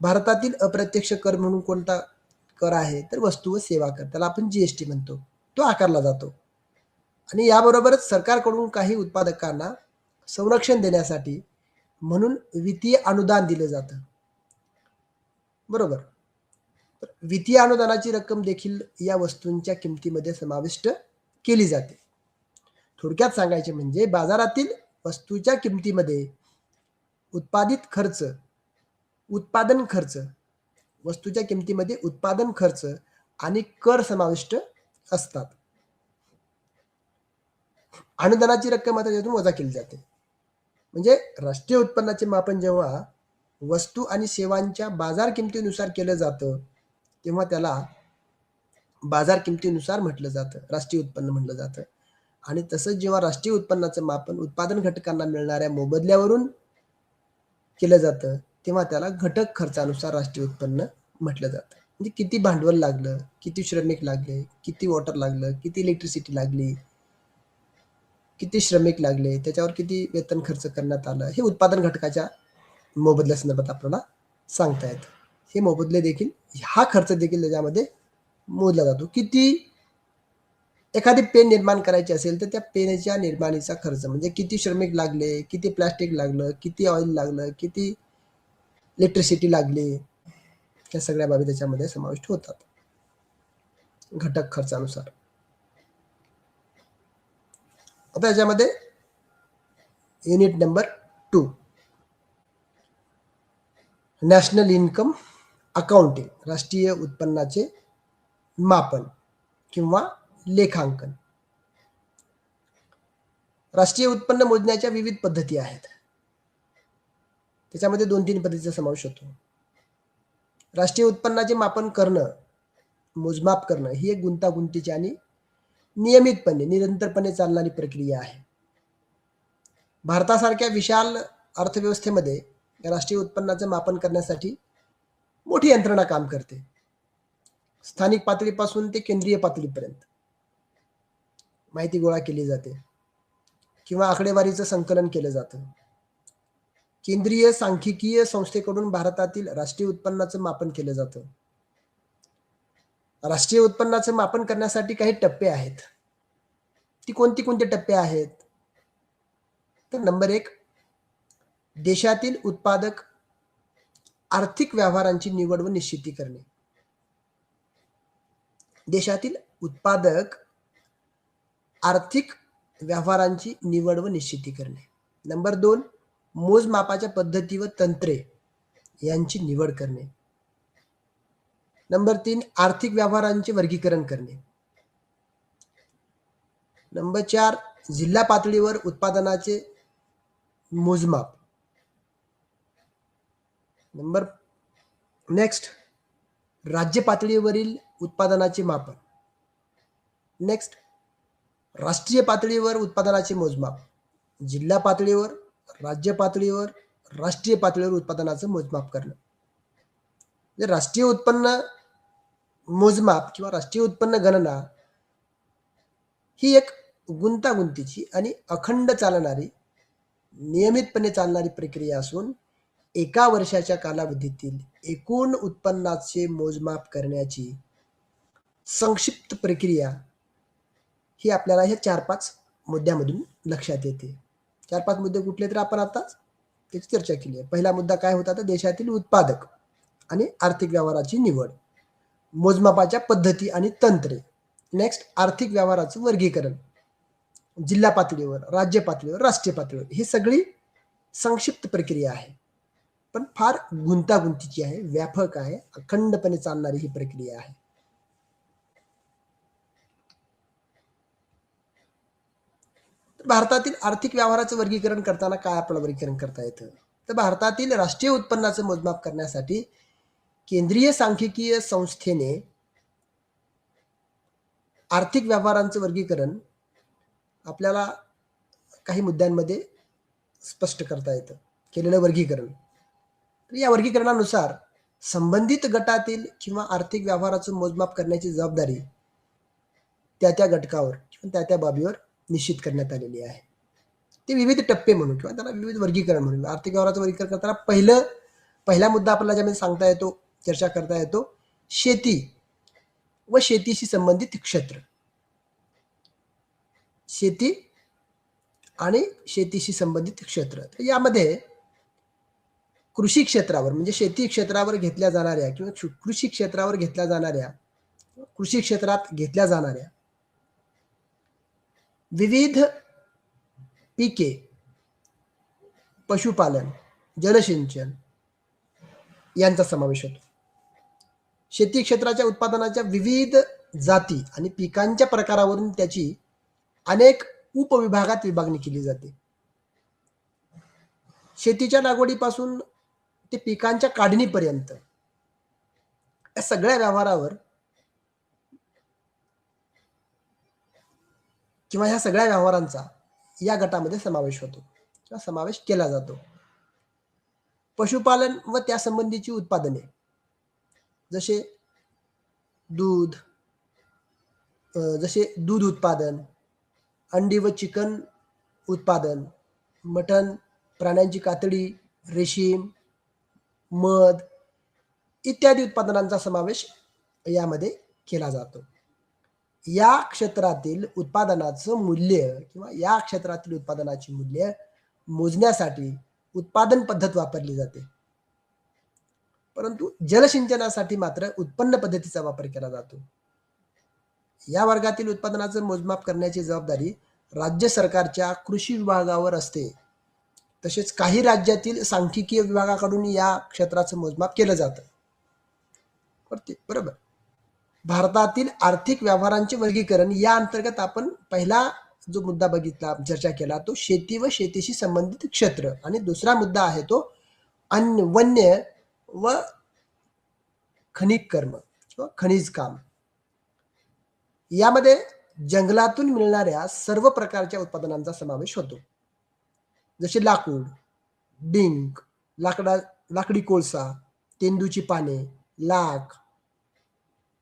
भारतातील अप्रत्यक्ष कर म्हणून कोणता कर आहे तर वस्तू व सेवा कर, त्याला आपण GST म्हणतो, तो आकारला जातो. आणि याबरोबरच सरकारकडून काही उत्पादकांना संरक्षण देण्यासाठी म्हणून वित्तीय अनुदान दिलं जातं. बरोबर. वित्तीय अनुदानाची रक्कम देखील या वस्तूंच्या किमतीमध्ये समाविष्ट केली जाते. थोडक्यात सांगायचे म्हणजे बाजारातील वस्तूच्या किमतीमध्ये उत्पादन खर्च वस्तूच्या किमतीमध्ये उत्पादन खर्च आणि कर समाविष्ट असतात. अनुदानाची रक्कम आता त्यातून वजा केली जाते. म्हणजे राष्ट्रीय उत्पन्नाचे मापन जेव्हा वस्तू आणि सेवांच्या बाजार किमतीनुसार केलं जातं तेव्हा त्याला बाजार किमतीनुसार म्हटलं जातं, राष्ट्रीय उत्पन्न म्हटलं जातं. आणि तसंच जेव्हा राष्ट्रीय उत्पन्नाचं मापन उत्पादन घटकांना मिळणाऱ्या मोबदल्यावरून केलं जातं तेव्हा त्याला घटक खर्चानुसार राष्ट्रीय उत्पन्न म्हटलं जातं. म्हणजे किती भांडवल लागलं, किती श्रमिक लागले, किती वॉटर लागलं, किती इलेक्ट्रिसिटी लागली, किती श्रमिक लागले, त्याच्यावर किती वेतन खर्च करण्यात आलं, हे उत्पादन घटकाच्या मोबदल्या संदर्भात आपल्याला सांगता येतं. हे मोबदले देखील हा खर्च देखील त्याच्यामध्ये मोजला जातो. किती एखादी पेन निर्माण करायची असेल तर त्या पेनच्या निर्माणीचा खर्च म्हणजे किती श्रमिक लागले, किती प्लास्टिक लागलं, किती ऑइल लागलं, किती इलेक्ट्रिसिटी लागली, या सगळ्या बाबी त्याच्यामध्ये समाविष्ट होतात घटक खर्चानुसार. आता याच्यामध्ये unit number 2 national income accounting राष्ट्रीय उत्पन्नाचे मापन किंवा लेखांकन. राष्ट्रीय उत्पन्न मोजण्याच्या विविध पद्धती आहेत. त्याच्यामध्ये 2-3 पद्धतीचा समावेश होतो. राष्ट्रीय उत्पन्नाचे मापन करणं, मोजमाप करणं ही एक गुंतागुंतीची आणि नियमितपणे निरंतरपणे चालणारी प्रक्रिया आहे. भारतासारख्या विशाल अर्थव्यवस्थेमध्ये राष्ट्रीय उत्पन्नाचं मापन करण्यासाठी मोठी यंत्रणा काम करते. स्थानिक पातळीपासून ते केंद्रीय पातळीपर्यंत माहिती गोळा केली जाते किंवा आकडेवारीचं संकलन केलं जातं. केंद्रीय सांख्यिकीय संस्थेकडून भारतातील राष्ट्रीय उत्पन्नाचं मापन केलं जातं. राष्ट्रीय उत्पन्नाचं मापन करण्यासाठी काही टप्पे आहेत. ती कोणते टप्पे आहेत तर नंबर 1 देशातील उत्पादक आर्थिक व्यवहारांची निवड व निश्चिती करणे. देशातील उत्पादक आर्थिक व्यवहारांची निवड व निश्चिती करणे. नंबर 2 मोजमापाच्या पद्धती व तंत्रे यांची निवड करणे. नंबर 3 आर्थिक व्यवहारांचे वर्गीकरण करणे. नंबर 4 जिल्हा पातळीवर उत्पादनाचे मोजमाप. नेक्स्ट राज्य पातळीवरील उत्पादनाचे मापन. नेक्स्ट, राष्ट्रीय पातळीवर उत्पादनाचे मोजमाप. जिल्हा पातळीवर, राज्य पातळीवर, राष्ट्रीय पातळीवर उत्पादनाचं मोजमाप करणं. म्हणजे राष्ट्रीय उत्पन्न मोजमाप किंवा राष्ट्रीय उत्पन्न गणना ही एक गुंतागुंतीची आणि अखंड चालणारी, नियमितपणे चालणारी प्रक्रिया असून एका वर्षाच्या कालावधीतील एकूण उत्पन्नाचे मोजमाप करण्याची संक्षिप्त प्रक्रिया ही आपल्याला ह्या 4-5 मुद्द्यामधून लक्षात येते. 4-5 मुद्दे कुठले तर आपण आताच त्याची चर्चा केली आहे. पहिला मुद्दा काय होता तर देशातील उत्पादक आणि आर्थिक व्यवहाराची निवड, मोजमापाच्या पद्धती आणि तंत्रे. नेक्स्ट, आर्थिक व्यवहाराचं वर्गीकरण जिल्हा पातळीवर, राज्य पातळीवर, राष्ट्रीय पातळीवर. ही सगळी संक्षिप्त प्रक्रिया आहे, पण फार गुंतागुंतीची आहे, व्यापक आहे, अखंडपणे चालणारी ही प्रक्रिया आहे. भारतातील आर्थिक व्यवहाराचं वर्गीकरण करताना काय आपल्याला वर्गीकरण करता येतं तर भारतातील राष्ट्रीय उत्पन्नाचं मोजमाप करण्यासाठी केंद्रीय सांख्यिकीय संस्थेने आर्थिक व्यवहारांचं वर्गीकरण आपल्याला काही मुद्द्यांमध्ये स्पष्ट करता येतं, केलेलं वर्गीकरण. तर या वर्गीकरणानुसार संबंधित गटातील किंवा आर्थिक व्यवहाराचं मोजमाप करण्याची जबाबदारी त्या घटकावर किंवा त्या बाबीवर निश्चित करण्यात आलेली आहे. ते विविध टप्पे म्हणून किंवा त्याला विविध वर्गीकरण म्हणून. आर्थिक व्यवहाराचं वर्गीकरण करताना पहिला मुद्दा आपल्याला ज्यामध्ये सांगता येतो, चर्चा करता येतो, शेती व शेतीशी संबंधित क्षेत्र. शेती आणि शेतीशी संबंधित क्षेत्र. तर यामध्ये कृषी क्षेत्रावर म्हणजे शेती क्षेत्रावर घेतल्या जाणाऱ्या किंवा कृषी क्षेत्रावर घेतल्या जाणाऱ्या, कृषी क्षेत्रात घेतल्या जाणाऱ्या विविध पिके, पशुपालन, जलसिंचन यांचा समावेश होतो. शेती क्षेत्राच्या उत्पादनाच्या विविध जाती आणि पिकांच्या प्रकारावरून त्याची अनेक उपविभागात विभागणी केली जाते. शेतीच्या लागवडीपासून ते पिकांच्या काढणीपर्यंत या सगळ्या व्यवहारावर किंवा ह्या सगळ्या व्यवहारांचा या गटामध्ये समावेश होतो किंवा समावेश केला जातो. पशुपालन व त्यासंबंधीची उत्पादने जसे दूध उत्पादन, अंडी व चिकन उत्पादन, मटण, प्राण्यांची कातडी, रेशीम, मध इत्यादी उत्पादनांचा समावेश यामध्ये केला जातो. या क्षेत्रातील उत्पादनाचं मूल्य किंवा या क्षेत्रातील उत्पादनाची मूल्य मोजण्यासाठी उत्पादन पद्धत वापरली जाते, परंतु जलसिंचनासाठी मात्र उत्पन्न पद्धतीचा वापर केला जातो. या वर्गातील उत्पादनाचं मोजमाप करण्याची जबाबदारी राज्य सरकारच्या कृषी विभागावर असते. तसेच काही राज्यातील सांख्यिकीय विभागाकडून या क्षेत्राचं मोजमाप केलं जातं. बरोबर. भारतातील आर्थिक व्यवहारांचे वर्गीकरण या अंतर्गत आपण पहिला जो मुद्दा बघितला, चर्चा केला, तो शेती व शेतीशी संबंधित क्षेत्र, आणि दुसरा मुद्दा आहे तो वन्य व खनिज कर्म किंवा खनिज काम. यामध्ये जंगलातून मिळणाऱ्या सर्व प्रकारच्या उत्पादनांचा समावेश होतो, जसे लाकूड, डिंक, लाकडी कोळसा, तेंदूची पाने, लाख,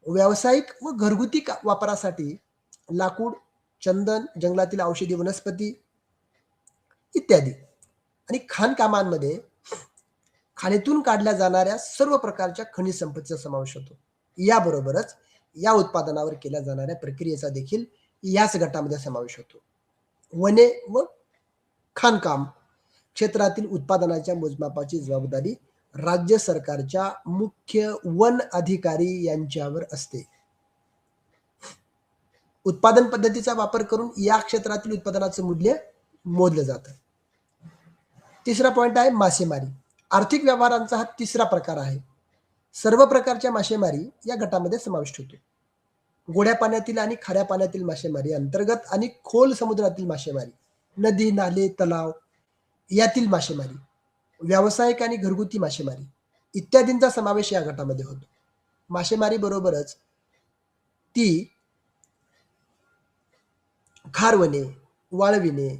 व्यावसायिक व घरगुती वापरासाठी लाकूड, चंदन, जंगलातील औषधी वनस्पती इत्यादी, आणि खाणकामांमध्ये खाणीतून काढल्या जाणाऱ्या सर्व प्रकारच्या खनिज संपत्तीचा समावेश होतो. याबरोबरच या उत्पादनावर केल्या जाणाऱ्या प्रक्रियेचा देखील याच गटामध्ये समावेश होतो. वने व खाणकाम क्षेत्रातील उत्पादनाच्या मोजमापाची जबाबदारी राज्य सरकारच्या मुख्य वन अधिकारी यांच्यावर असते. उत्पादन पद्धतीचा वापर करून या क्षेत्रातील उत्पादनाचं मूल्य मोजलं जातं. तिसरा पॉइंट आहे मासेमारी. आर्थिक व्यवहारांचा हा तिसरा प्रकार आहे. सर्व प्रकारच्या मासेमारी या गटामध्ये समाविष्ट होतो. गोड्या पाण्यातील आणि खाऱ्या पाण्यातील मासेमारी, अंतर्गत आणि खोल समुद्रातील मासेमारी, नदी, नाले, तलाव यातील मासेमारी, व्यावसायिक आणि घरगुती मासेमारी इत्यादींचा समावेश या गटामध्ये होतो. मासेमारी बरोबरच ती खारवणे, वाळविणे,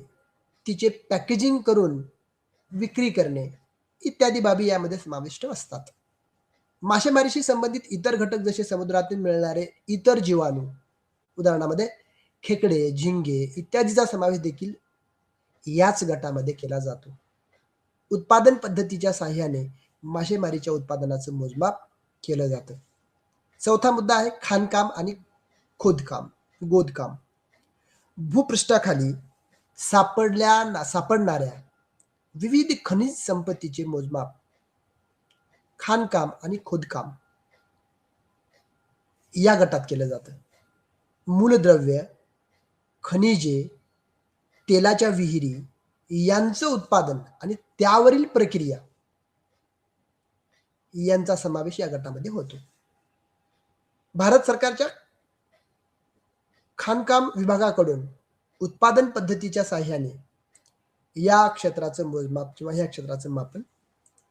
तिचे पॅकेजिंग करून विक्री करणे इत्यादी बाबी यामध्ये समाविष्ट असतात. मासेमारीशी संबंधित इतर घटक जसे समुद्रातून मिळणारे इतर जीवाणू, उदाहरणामध्ये खेकडे, झिंगे इत्यादीचा समावेश देखील याच गटामध्ये केला जातो. उत्पादन पद्धतीच्या साहाय्याने मासेमारीच्या उत्पादनाचं मोजमाप केलं जातं. चौथा मुद्दा आहे खाणकाम आणि गोदकाम. भूपृष्ठाखाली सापडणाऱ्या विविध खनिज संपत्तीचे मोजमाप खाणकाम आणि खोदकाम या गटात केलं जातं. मूलद्रव्य, खनिजे, तेलाच्या विहिरी यांचं उत्पादन आणि त्यावरील प्रक्रिया यांचा समावेश या गटामध्ये होतो. भारत सरकारच्या खाणकाम विभागाकडून उत्पादन पद्धतीच्या साहाय्याने या क्षेत्राचं मोजमाप किंवा या क्षेत्राचं मापन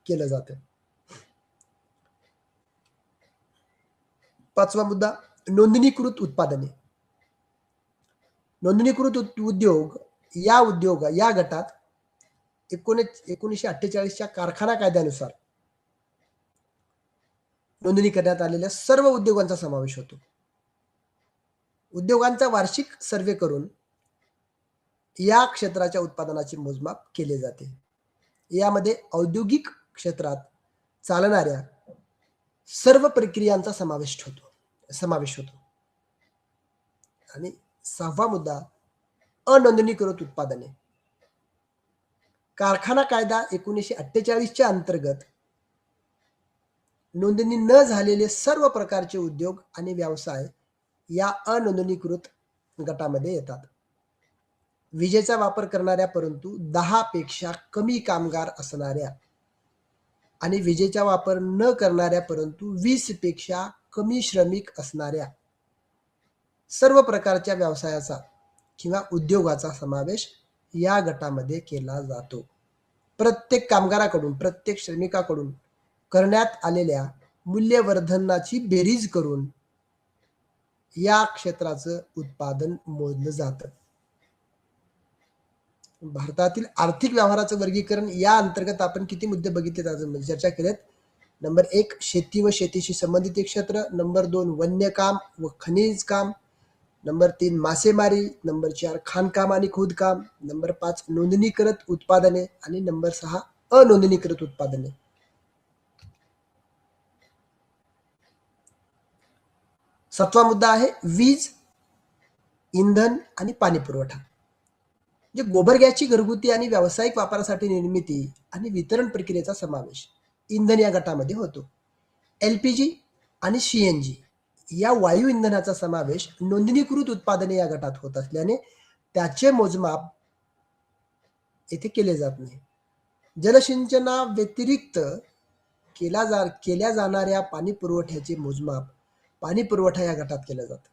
केलं जातं. पाचवा मुद्दा नोंदणीकृत उत्पादने. नोंदणीकृत उद्योग या गटात 1948च्या कारखाना कायद्यानुसार नोंदणी करण्यात आलेल्या सर्व उद्योगांचा समावेश होतो. उद्योगांचा वार्षिक सर्वे करून या क्षेत्राच्या उत्पादनाचे मोजमाप केले जाते. यामध्ये औद्योगिक क्षेत्रात चालणाऱ्या सर्व प्रक्रियांचा समावेश होतो. आणि सहावा मुद्दा अनोंदणीकृत उत्पादने. कारखाना कायदा 1948च्या अंतर्गत नोंदणी न झालेले सर्व प्रकारचे उद्योग आणि व्यवसाय या अनोंदणीकृत गटामध्ये येतात. विजेचा वापर करणाऱ्या परंतु 10 पेक्षा कमी कामगार असणाऱ्या आणि विजेचा वापर न करणाऱ्या परंतु 20 पेक्षा कमी श्रमिक असणाऱ्या सर्व प्रकारच्या व्यवसायाचा किंवा उद्योगाचा समावेश या गटामध्ये केला जातो. प्रत्येक कामगाराकडून, प्रत्येक श्रमिकाकडून करण्यात आलेल्या मूल्यवर्धनाची बेरीज करून या क्षेत्राचं उत्पादन मोजलं जातं. भारतातील आर्थिक व्यवहाराचं वर्गीकरण या अंतर्गत आपण किती मुद्दे बघितले, चर्चा केलेत. नंबर 1 शेती व शेतीशी संबंधित क्षेत्र, नंबर 2 वन्यकाम व खनिज काम, नंबर 3 मासेमारी, नंबर 4 खाणकाम आणि खोदकाम, नंबर 5 नोंदणीकृत उत्पादने आणि नंबर 6 अनोंदणीकृत उत्पादने. सातवा मुद्दा आहे वीज, इंधन आणि पाणी पुरवठा. जे गोबर गॅसची घरगुती आणि व्यावसायिक वापरासाठी निर्मिती आणि वितरण प्रक्रियेचा समावेश इंधन या गटामध्ये होतो. LPG आणि CNG या वायू इंधनाचा समावेश नोंदणीकृत उत्पादने या गटात होत असल्याने त्याचे मोजमाप येथे केले जात नाही. जलसिंचना व्यतिरिक्त केल्या जाणाऱ्या पाणी पुरवठ्याचे मोजमाप पाणी पुरवठा या गटात केलं जातं.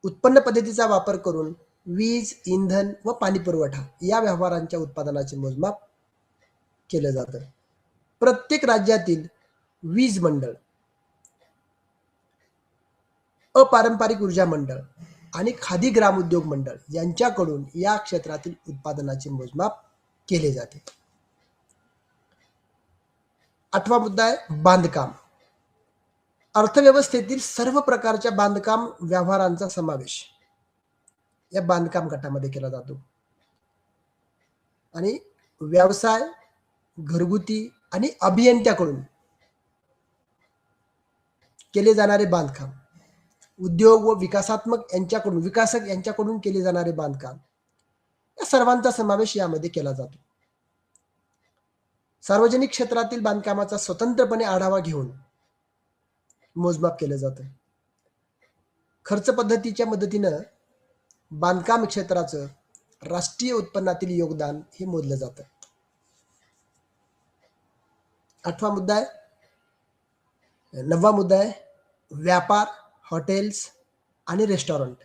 उत्पन्न पद्धतीचा वापर करून वीज, इंधन व पाणी पुरवठा या व्यवहारांच्या उत्पादनाचे मोजमाप केलं जातं. प्रत्येक राज्यातील वीज मंडळ, अपारंपरिक ऊर्जा मंडळ आणि खादी ग्रामोद्योग मंडळ यांच्याकडून या क्षेत्रातील उत्पादनाचे मोजमाप केले जाते. आठवा मुद्दा आहे बांधकाम. अर्थव्यवस्थेतील सर्व प्रकारच्या बांधकाम व्यवहारांचा समावेश या बांधकाम गटामध्ये केला जातो. आणि व्यवसाय, घरगुती आणि अभियंत्याकडून केले जाणारे बांधकाम, उद्योग व विकासक यांच्याकडून केले जाणारे बांधकाम या सर्वांचा समावेश यामध्ये केला जातो. सार्वजनिक क्षेत्रातील बांधकामाचा स्वतंत्रपणे आढावा घेऊन मोजमाप केलं जातं. खर्च पद्धतीच्या मदतीनं बांधकाम क्षेत्राचं राष्ट्रीय उत्पन्नातील योगदान हे मोजलं जातं. नववा मुद्दा आहे व्यापार, हॉटेल्स आणि रेस्टॉरंट.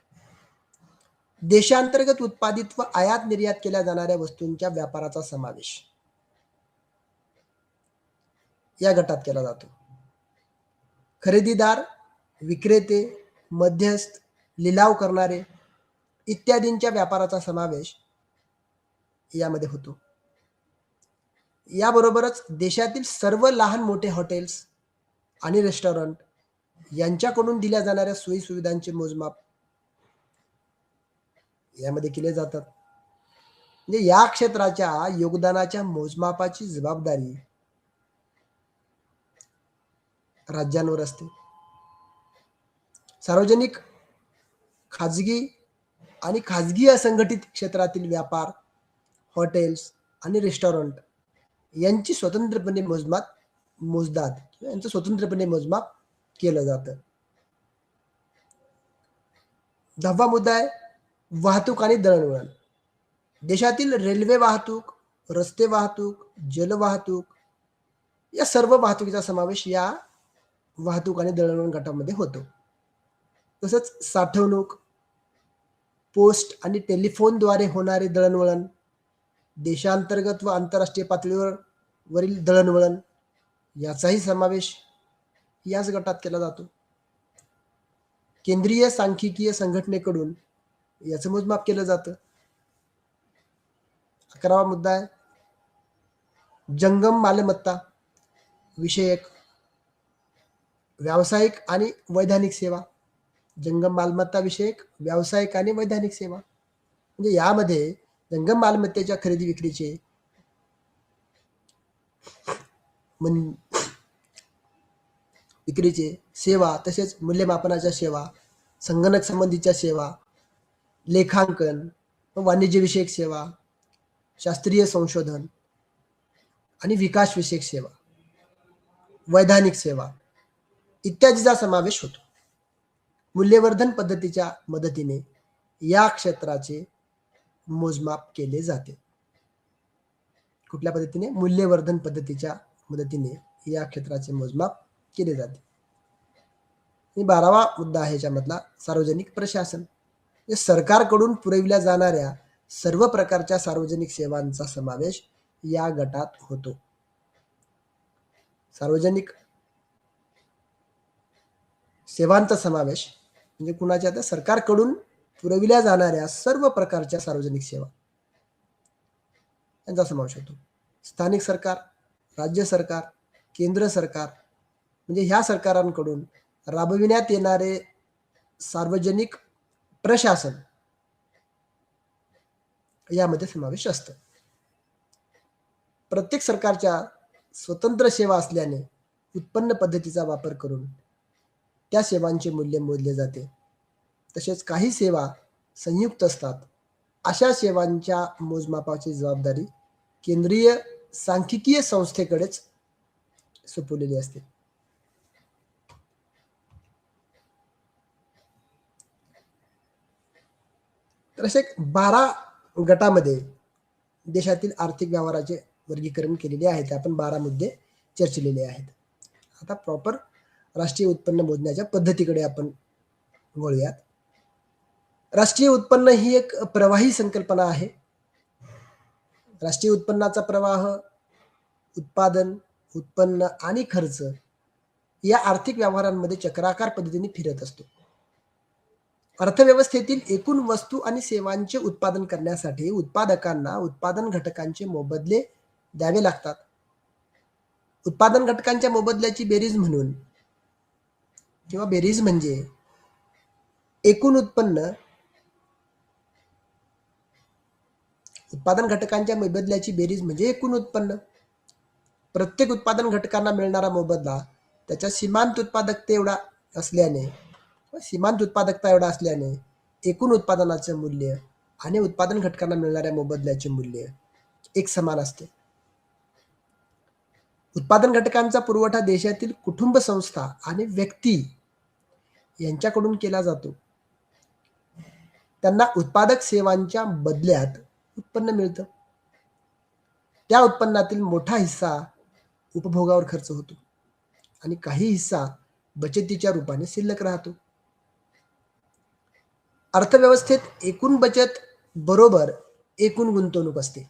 देशांतर्गत उत्पादित व आयात निर्यात केल्या जाणाऱ्या वस्तूंच्या व्यापाराचा समावेश या गटात केला जातो. खरेदीदार, विक्रेते, मध्यस्थ, लिलाव करणारे इत्यादींच्या व्यापाराचा समावेश यामध्ये होतो. याबरोबरच देशातील सर्व लहान मोठे हॉटेल्स आणि रेस्टॉरंट यांच्याकडून दिल्या जाणाऱ्या सोयी सुविधांचे मोजमाप यामध्ये केले जातात. म्हणजे या क्षेत्राच्या योगदानाच्या मोजमापाची जबाबदारी राज्यांवर असते. सार्वजनिक, खाजगी आणि खाजगी असंघटित क्षेत्रातील व्यापार, हॉटेल्स आणि रेस्टॉरंट यांची स्वतंत्रपणे मोजदाद किंवा यांचं स्वतंत्रपणे मोजमाप केलं जातं. 10वा मुद्दा आहे वाहतूक आणि दळणवळण. देशातील रेल्वे वाहतूक, रस्ते वाहतूक, जलवाहतूक या सर्व वाहतुकीचा समावेश या वाहतूक आणि दळणवळण गटामध्ये होतो. तसंच साठवणूक, पोस्ट आणि टेलिफोनद्वारे होणारे दळणवळण, देशांतर्गत व आंतरराष्ट्रीय पातळीवरील दळणवळण याचाही समावेश याच गटात केला जातो. केंद्रीय सांख्यिकीय संघटनेकडून याचं मोजमाप केलं जातं. 11वा मुद्दा आहे जंगम मालमत्ता विषयक व्यावसायिक आणि वैधानिक सेवा. जंगम मालमत्ता विषयक व्यावसायिक आणि वैधानिक सेवा म्हणजे यामध्ये जंगम मालमत्तेच्या खरेदी विक्रीचे विक्रीचे सेवा, तसेच मूल्यमापनाच्या सेवा, संगणक संबंधीच्या सेवा, लेखांकन, वाणिज्यविषयक सेवा, शास्त्रीय संशोधन आणि विकासविषयक सेवा, वैधानिक सेवा इत्यादीचा समावेश होतो. मूल्यवर्धन पद्धतीच्या मदतीने या क्षेत्राचे मोजमाप केले जाते. कुठल्या पद्धतीने? मूल्यवर्धन पद्धतीच्या मदतीने या क्षेत्राचे मोजमाप केले जाते. आणि 12वा मुद्दा आहे याच्यामधला सार्वजनिक प्रशासन. सरकारकडून पुरविल्या जाणाऱ्या सर्व प्रकारच्या सार्वजनिक सेवांचा समावेश या गटात होतो. सार्वजनिक सेवांचा समावेश म्हणजे कुणाच्या? तर सरकारकडून पुरविल्या जाणाऱ्या सर्व प्रकारच्या सार्वजनिक सेवा यांचा समावेश होतो. स्थानिक सरकार, राज्य सरकार, केंद्र सरकार म्हणजे ह्या सरकारांकडून राबविण्यात येणारे सार्वजनिक प्रशासन यामध्ये समावेश असतं. प्रत्येक सरकारच्या स्वतंत्र सेवा असल्याने उत्पन्न पद्धतीचा वापर करून त्या सेवांचे मूल्य मोजले जाते. तसेच काही सेवा संयुक्त असतात. अशा सेवांच्या मोजमापाची जबाबदारी केंद्रीय सांख्यिकीय संस्थेकडेच सोपवलेली असते. तर असे 12 गटामध्ये देशातील आर्थिक व्यवहाराचे वर्गीकरण केलेले आहे. ते आपण 12 मुद्दे चर्चिलेले आहेत. आता प्रॉपर राष्ट्रीय उत्पन्न मोजण्याच्या पद्धतीकडे आपण वळूयात. राष्ट्रीय उत्पन्न ही एक प्रवाही संकल्पना आहे. राष्ट्रीय उत्पन्नाचा प्रवाह उत्पादन, उत्पन्न आणि खर्च या आर्थिक व्यवहारांमध्ये चक्राकार पद्धतीने फिरत असतो. अर्थव्यवस्थेतील एकूण वस्तू आणि सेवांचे उत्पादन करण्यासाठी उत्पादकांना उत्पादन घटकांचे मोबदले द्यावे लागतात. उत्पादन घटकांच्या मोबदल्याची बेरीज म्हणून किंवा बेरीज म्हणजे एकूण उत्पन्न, उत्पादन घटकांच्या मोबदल्याची बेरीज म्हणजे एकूण उत्पन्न. प्रत्येक उत्पादन घटकांना मिळणारा मोबदला त्याच्या सीमांत उत्पादकता एवढा असल्याने एकूण उत्पादनाचे मूल्य आणि उत्पादन घटकांना मिळणाऱ्या मोबदल्याचे मूल्य एक समान असते. उत्पादन घटकांचा पुरवठा देशातील कुटुंब संस्था आणि व्यक्ती यांच्याकडून केला जातो. त्यांना उत्पादक सेवांच्या बदल्यात उत्पन्न मिळतं. त्या उत्पन्नातील मोठा हिस्सा उपभोगावर खर्च होतो आणि काही हिस्सा बचतीच्या रूपाने शिल्लक राहतो. अर्थव्यवस्थेत एकूण बचत बरोबर एकूण गुंतवणूक असते.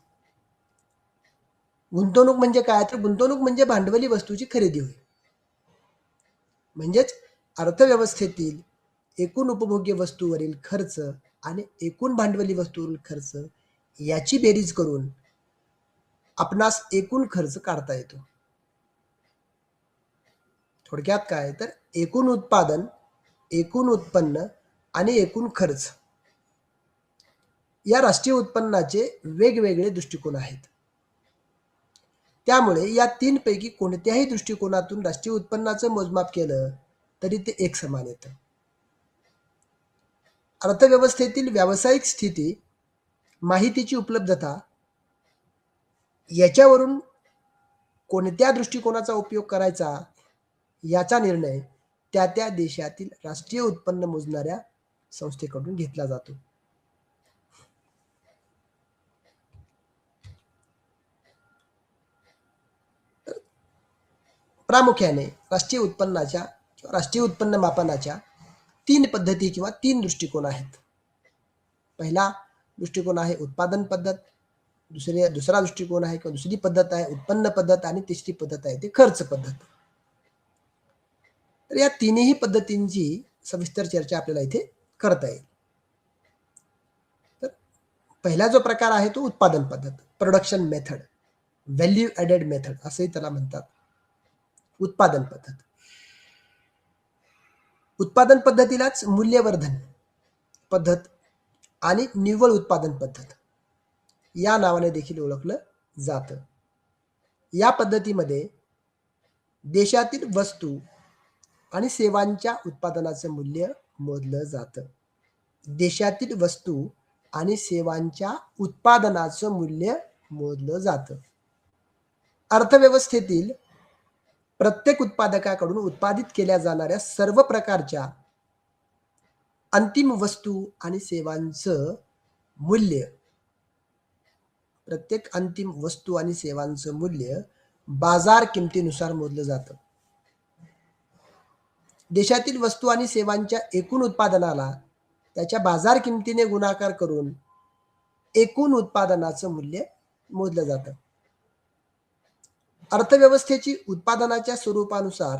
गुंतवणूक म्हणजे काय? तर गुंतवणूक म्हणजे भांडवली वस्तूची खरेदी होय. म्हणजेच अर्थव्यवस्थेतील एकूण उपभोग्य वस्तूवरील खर्च आणि एकूण भांडवली वस्तूवरील खर्च याची बेरीज करून आपणास एकूण खर्च काढता येतो. थोडक्यात काय तर एकूण उत्पादन, एकूण उत्पन्न आणि एकूण खर्च या राष्ट्रीय उत्पन्नाचे वेगवेगळे दृष्टिकोन आहेत. त्यामुळे या तीनपैकी कोणत्याही दृष्टिकोनातून राष्ट्रीय उत्पन्नाचं मोजमाप केलं तरी ते एकसमान येतं. अर्थव्यवस्थेतील व्यावसायिक स्थिती, माहितीची उपलब्धता याच्यावरून कोणत्या दृष्टिकोनाचा उपयोग करायचा याचा निर्णय त्या त्या देशातील राष्ट्रीय उत्पन्न मोजणाऱ्या संस्थेकडून घेतला जातो. प्रामुख्याने राष्ट्रीय उत्पन्नाच्या किंवा राष्ट्रीय उत्पन्न मापनाच्या तीन पद्धती किंवा तीन दृष्टिकोन आहेत. पहिला दृष्टिकोन आहे उत्पादन पद्धत, दुसरा दृष्टिकोन आहे किंवा दुसरी पद्धत आहे उत्पन्न पद्धत आणि तिसरी पद्धत आहे ते खर्च पद्धत. तर या तिन्ही पद्धतींची सविस्तर चर्चा आपल्याला इथे करता येईल. तर पहिला जो प्रकार आहे तो उत्पादन पद्धत, production method, value added method असंही त्याला म्हणतात. उत्पादन पद्धत. उत्पादन पद्धतीलाच मूल्यवर्धन पद्धत आणि निव्वळ उत्पादन पद्धत या नावाने देखील ओळखलं जातं. या पद्धतीमध्ये देशातील वस्तू आणि सेवांच्या उत्पादनाचं मूल्य मोजलं जातं. देशातील वस्तू आणि सेवांच्या उत्पादनाचं मूल्य मोजलं जातं. अर्थव्यवस्थेतील प्रत्येक उत्पादकाकडून उत्पादित केल्या जाणाऱ्या सर्व प्रकारच्या अंतिम वस्तू आणि सेवांचं मूल्य, प्रत्येक अंतिम वस्तू आणि सेवांचं मूल्य बाजार किमतीनुसार मोजलं जातं. देशातील वस्तू आणि सेवांच्या एकूण उत्पादनाला त्याच्या बाजार किमतीने गुणाकार करून एकूण उत्पादनाचं मूल्य मोजलं जातं. अर्थव्यवस्थेची उत्पादनाच्या स्वरूपानुसार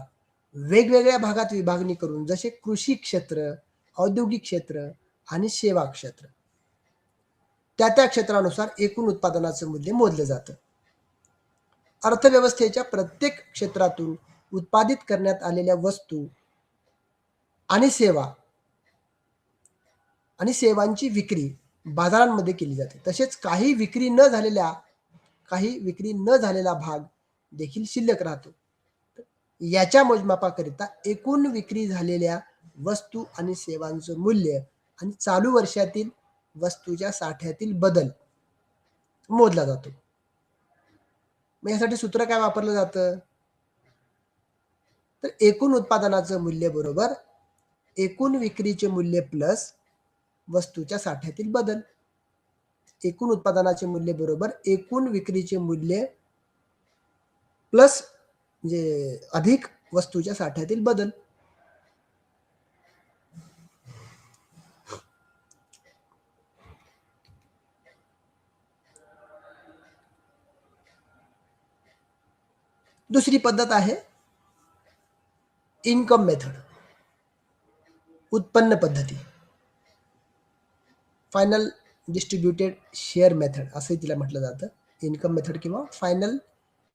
वेगवेगळ्या भागात विभागणी करून जसे कृषी क्षेत्र, औद्योगिक क्षेत्र आणि सेवा क्षेत्र त्या त्या क्षेत्रानुसार एकूण उत्पादनाचं मूल्य मोजलं जातं. अर्थव्यवस्थेच्या प्रत्येक क्षेत्रातून उत्पादित करण्यात आलेल्या वस्तू आणि सेवांची विक्री बाजारांमध्ये केली जाते. तसेच काही विक्री न झालेला भाग देखील शिल्लक राहतो. याच्या मोजमापाकरिता एकूण विक्री झालेल्या वस्तू आणि सेवांचं मूल्य आणि चालू वर्षातील वस्तूच्या साठ्यातील बदल मोजला जातो. मग यासाठी सूत्र काय वापरलं जातं तर एकूण उत्पादनाचं मूल्य बरोबर एकूण विक्रीचे मूल्य प्लस वस्तूच्या साठ्यातील बदल. एकूण उत्पादनाचे मूल्य बरोबर एकूण विक्रीचे मूल्य प्लस म्हणजे अधिक वस्तूच्या साठ्यातील बदल. दुसरी पद्धत आहे इन्कम मेथड, उत्पन्न पद्धती, फायनल डिस्ट्रीब्युटेड शेअर मेथड असंही तिला म्हटलं जातं. इन्कम मेथड किंवा फायनल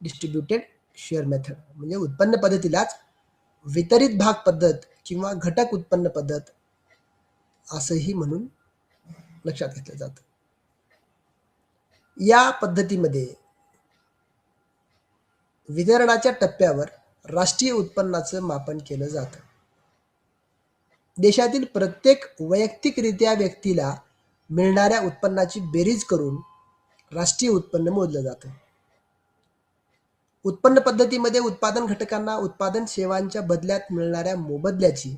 डिस्ट्रीब्युटेड शेअर मेथड म्हणजे उत्पन्न पद्धतीलाच वितरित भाग पद्धत किंवा घटक उत्पन्न पद्धत असंही म्हणून लक्षात घेतलं जातं. या पद्धतीमध्ये वितरणाच्या टप्प्यावर राष्ट्रीय उत्पन्नाचं मापन केलं जातं. देशातील प्रत्येक वैयक्तिकरित्या व्यक्तीला मिळणाऱ्या उत्पन्नाची बेरीज करून राष्ट्रीय उत्पन्न मोजलं जातं. उत्पन्न पद्धतीमध्ये उत्पादन घटकांना उत्पादन सेवांच्या बदल्यात मिळणाऱ्या मोबदल्याची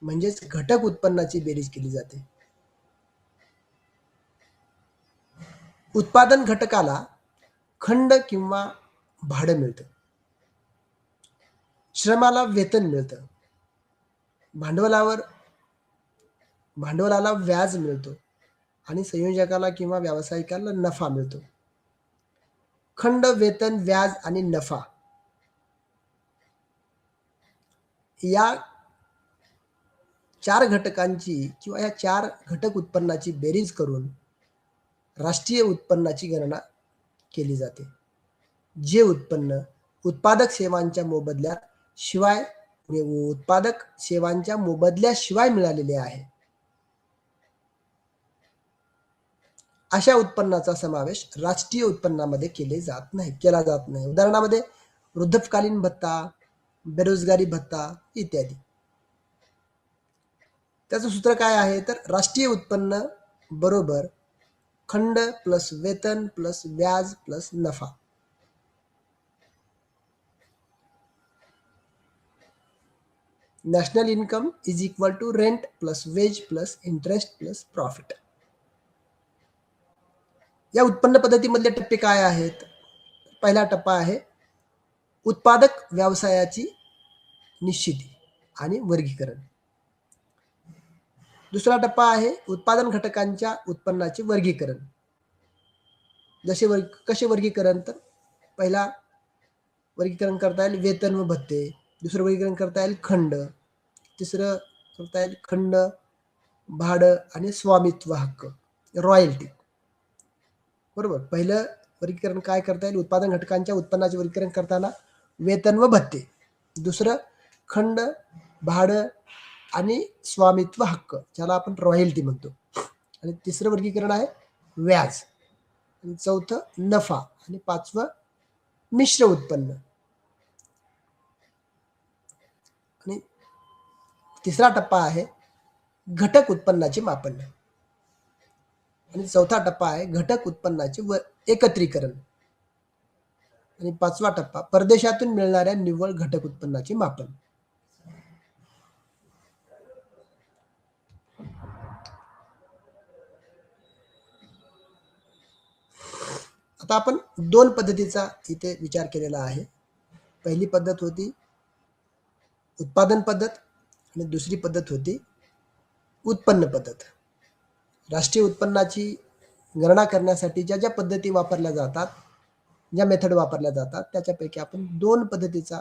म्हणजेच घटक उत्पन्नाची बेरीज केली जाते. उत्पादन घटकाला खंड किंवा भाडं मिळतं, श्रमाला वेतन मिळतं, भांडवलाला व्याज मिळतो आणि संयोजकाला किंवा व्यावसायिकाला नफा मिळतो. खंड, वेतन, व्याज आणि नफा या 4 घटकांची किंवा या 4 घटक उत्पन्नाची बेरीज करून राष्ट्रीय उत्पन्नाची गणना केली जाते. जे उत्पन्न उत्पादक सेवांच्या मोबदल्याशिवाय मिळालेले आहे, अशा उत्पन्नाचा समावेश राष्ट्रीय उत्पन्नामध्ये केला जात नाही. उदाहरणामध्ये वृद्धकालीन भत्ता, बेरोजगारी भत्ता इत्यादी. त्याचं सूत्र काय आहे तर राष्ट्रीय उत्पन्न बरोबर खंड प्लस वेतन प्लस व्याज प्लस नफा. National income is equal to rent plus wage plus interest plus profit. या उत्पन्न पद्धतीमधले टप्पे काय आहेत? पहिला टप्पा आहे उत्पादक व्यवसायाची निश्चिती आणि वर्गीकरण. दुसरा टप्पा आहे उत्पादन घटकांच्या उत्पन्नाचे वर्गीकरण. कसे वर्गीकरण तर पहिला वर्गीकरण करता येईल वेतन व भत्ते, दुसरं वर्गीकरण करता येईल खंड, तिसरं करता येईल खंड, भाडं आणि स्वामित्व हक्क, रॉयल्टी. बरोबर. पहिलं वर्गीकरण काय करता येईल? उत्पादन घटकांच्या उत्पन्नाचे वर्गीकरण करताना वेतन व भत्ते, दुसरं खंड, भाडं आणि स्वामित्व हक्क, ज्याला आपण रॉयल्टी म्हणतो, आणि तिसरं वर्गीकरण आहे व्याज, आणि चौथं नफा, आणि पाचवं मिश्र उत्पन्न, आणि तिसरा टप्पा आहे घटक उत्पन्नाचे मापन, आणि चौथा टप्पा आहे घटक उत्पन्नाचे एकत्रीकरण, आणि पाचवा टप्पा परदेशातून मिळणाऱ्या निव्वळ घटक उत्पन्नाचे मापन. आता आपण 2 पद्धतीचा इथे विचार केलेला आहे. पहिली पद्धत होती उत्पादन पद्धत आणि दुसरी पद्धत होती उत्पन्न पद्धत. राष्ट्रीय उत्पन्नाची गणना करण्यासाठी ज्या ज्या पद्धती वापरल्या जातात, ज्या मेथड वापरल्या जातात, त्याच्यापैकी आपण 2 पद्धतीचा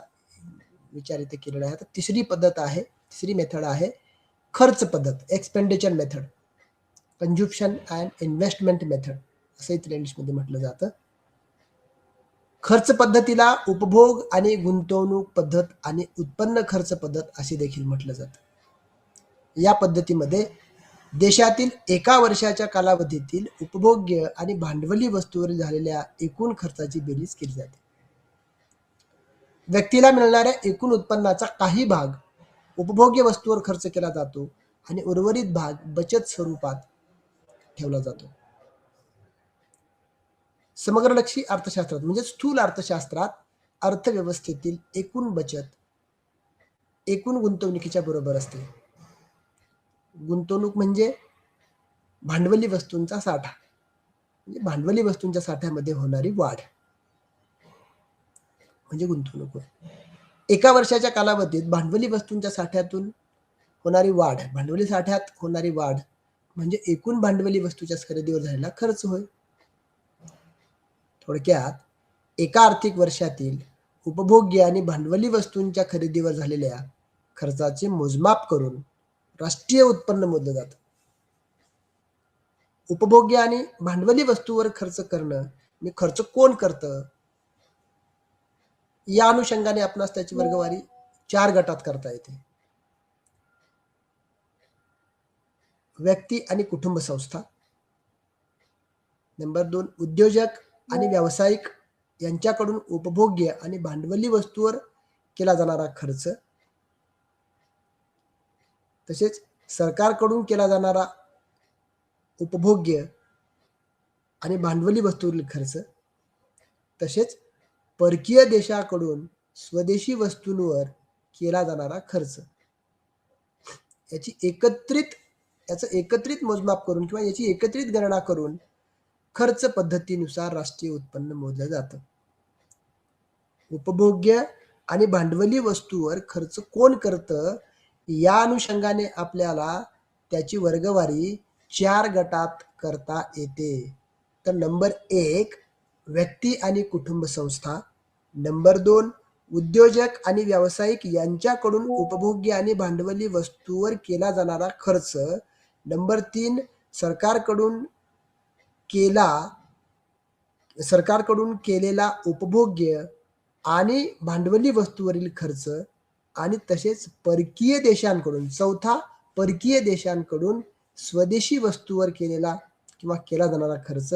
विचार इथे केलेला आहे. तर तिसरी मेथड आहे खर्च पद्धत, expenditure method, consumption and investment method असं इथे इंग्लिशमध्ये म्हटलं जातं. खर्च पद्धतीला उपभोग आणि गुंतवणूक पद्धत आणि उत्पन्न खर्च पद्धत असे देखील म्हटलं जातं. या पद्धतीमध्ये देशातील एका वर्षाच्या कालावधीतील उपभोग्य आणि भांडवली वस्तूवर झालेल्या एकूण खर्चाची बेरीज केली जाते. व्यक्तीला मिळणाऱ्या एकूण उत्पन्नाचा काही भाग उपभोग्य वस्तूवर खर्च केला जातो आणि उर्वरित भाग बचत स्वरूपात ठेवला जातो. समग्रलक्षी अर्थशास्त्रात म्हणजे स्थूल अर्थशास्त्रात अर्थव्यवस्थेतील एकूण बचत एकूण गुंतवणुकीच्या बरोबर असते. गुंतवणूक म्हणजे भांडवली वस्तूंचा साठा, म्हणजे भांडवली वस्तूंच्या साठ्यामध्ये होणारी वाढ म्हणजे गुंतवणूक. एका वर्षाच्या कालावधीत भांडवली वस्तूंच्या साठ्यातून होणारी वाढ, भांडवली साठ्यात होणारी वाढ म्हणजे एकूण भांडवली वस्तूच्या खरेदीवर झालेला खर्च होय. थोडक्यात एका आर्थिक वर्षातील उपभोग्य आणि भांडवली वस्तूंच्या खरेदीवर झालेल्या खर्चाचे मोजमाप करून राष्ट्रीय उत्पन्न मोजलं जातं. उपभोग्य आणि भांडवली वस्तूवर खर्च करणं म्हणजे खर्च कोण करतं, या अनुषंगाने आपणास त्याची वर्गवारी 4 गटात करता येते. व्यक्ती आणि कुटुंब संस्था, नंबर 2 उद्योजक आणि व्यावसायिक यांच्याकडून उपभोग्य आणि भांडवली वस्तूवर केला जाणारा खर्च, तसेच सरकारकडून केला जाणारा उपभोग्य आणि भांडवली वस्तूवरील खर्च, तसेच परकीय देशाकडून स्वदेशी वस्तूंवर केला जाणारा खर्च, याचं एकत्रित मोजमाप करून किंवा याची एकत्रित गणना करून खर्च पद्धतीनुसार राष्ट्रीय उत्पन्न मोजलं जातं. उपभोग्य आणि भांडवली वस्तूवर खर्च कोण करतं, या अनुषंगाने आपल्याला त्याची वर्गवारी 4 गटात करता येते. तर नंबर 1 व्यक्ती आणि कुटुंब संस्था, नंबर 2 उद्योजक आणि व्यावसायिक यांच्याकडून उपभोग्य आणि भांडवली वस्तूवर केला जाणारा खर्च. नंबर 3, सरकारकडून केलेला उपभोग्य आणि भांडवली वस्तूवरील खर्च. आणि तसेच परकीय देशांकडून, चौथा, परकीय देशांकडून स्वदेशी वस्तूवर केलेला किंवा केला जाणारा खर्च.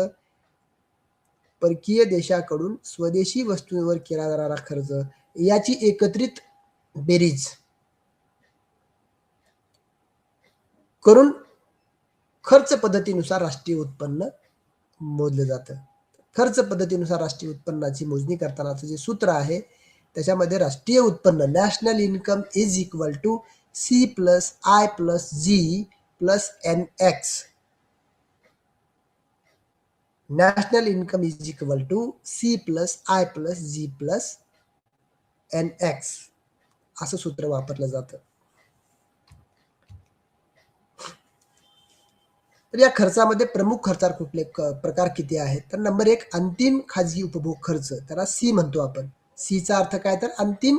परकीय देशाकडून स्वदेशी वस्तूंवर केला जाणारा खर्च याची एकत्रित बेरीज करून खर्च पद्धतीनुसार राष्ट्रीय उत्पन्न मोजलं जातं. खर्च पद्धतीनुसार राष्ट्रीय उत्पन्नाची मोजणी करतानाचं जे सूत्र आहे त्याच्यामध्ये राष्ट्रीय उत्पन्न, national income is equal to C plus I plus G plus N X. National income is equal to C plus I plus G plus N X असं सूत्र वापरलं जातं. तर या खर्चामध्ये प्रमुख खर्चात कुठले प्रकार किती आहेत? तर नंबर 1, अंतिम खाजगी उपभोग खर्च, त्याला सी म्हणतो आपण. सीचा अर्थ काय? तर अंतिम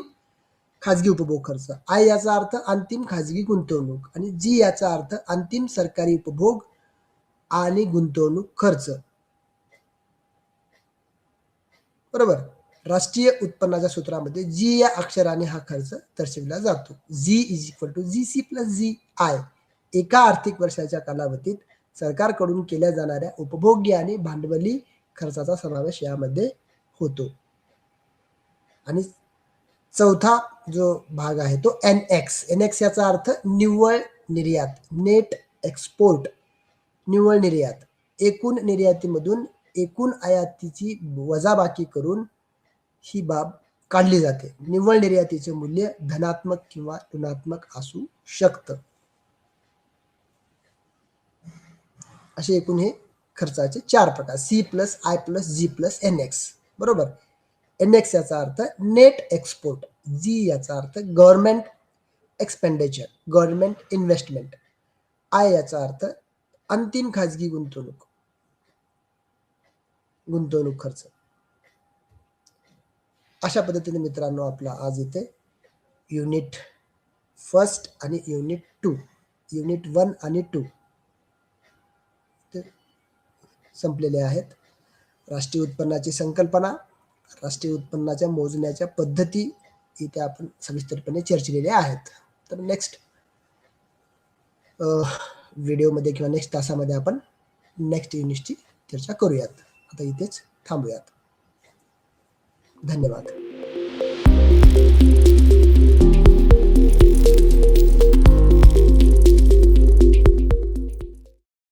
खाजगी उपभोग खर्च. आय याचा अर्थ अंतिम खाजगी गुंतवणूक आणि जी याचा अर्थ अंतिम सरकारी उपभोग आणि गुंतवणूक खर्च. बरोबर. राष्ट्रीय उत्पन्नाच्या सूत्रामध्ये जी या अक्षराने हा खर्च दर्शविला जातो. G is equal to G C plus G I. एका आर्थिक वर्षाच्या कालावधीत सरकारकडून केल्या जाणाऱ्या उपभोग्य आणि भांडवली खर्चाचा समावेश यामध्ये होतो. आणि चौथा जो भाग आहे तो एन एक्स. एन एक्स याचा अर्थ निव्वळ निर्यात, नेट एक्सपोर्ट. निव्वळ निर्यात, एकूण निर्यातीमधून एकूण आयातीची वजाबाकी करून ही बाब काढली जाते. निव्वळ निर्यातीचे मूल्य धनात्मक किंवा ऋणात्मक असू शकतं. असे एकूण हे खर्चाचे 4 प्रकार. C plus I plus G plus N X. बरोबर. एन एक्स याचा अर्थ नेट एक्सपोर्ट, जी याचा अर्थ government expenditure, government investment. I याचा अर्थ अंतिम खाजगी गुंतवणूक खर्च. अशा पद्धतीने मित्रांनो आपला आज इथे युनिट 1 आणि युनिट 2, युनिट 1 आणि 2 संपलेले आहेत. राष्ट्रीय उत्पन्नाची संकल्पना, राष्ट्रीय उत्पन्नाच्या मोजण्याच्या पद्धती इथे आपण सविस्तरपणे चर्चिलेल्या आहेत. तर नेक्स्ट व्हिडिओमध्ये किंवा नेक्स्ट तासामध्ये आपण नेक्स्ट युनिटची चर्चा करूयात. आता इथेच थांबूयात. धन्यवाद.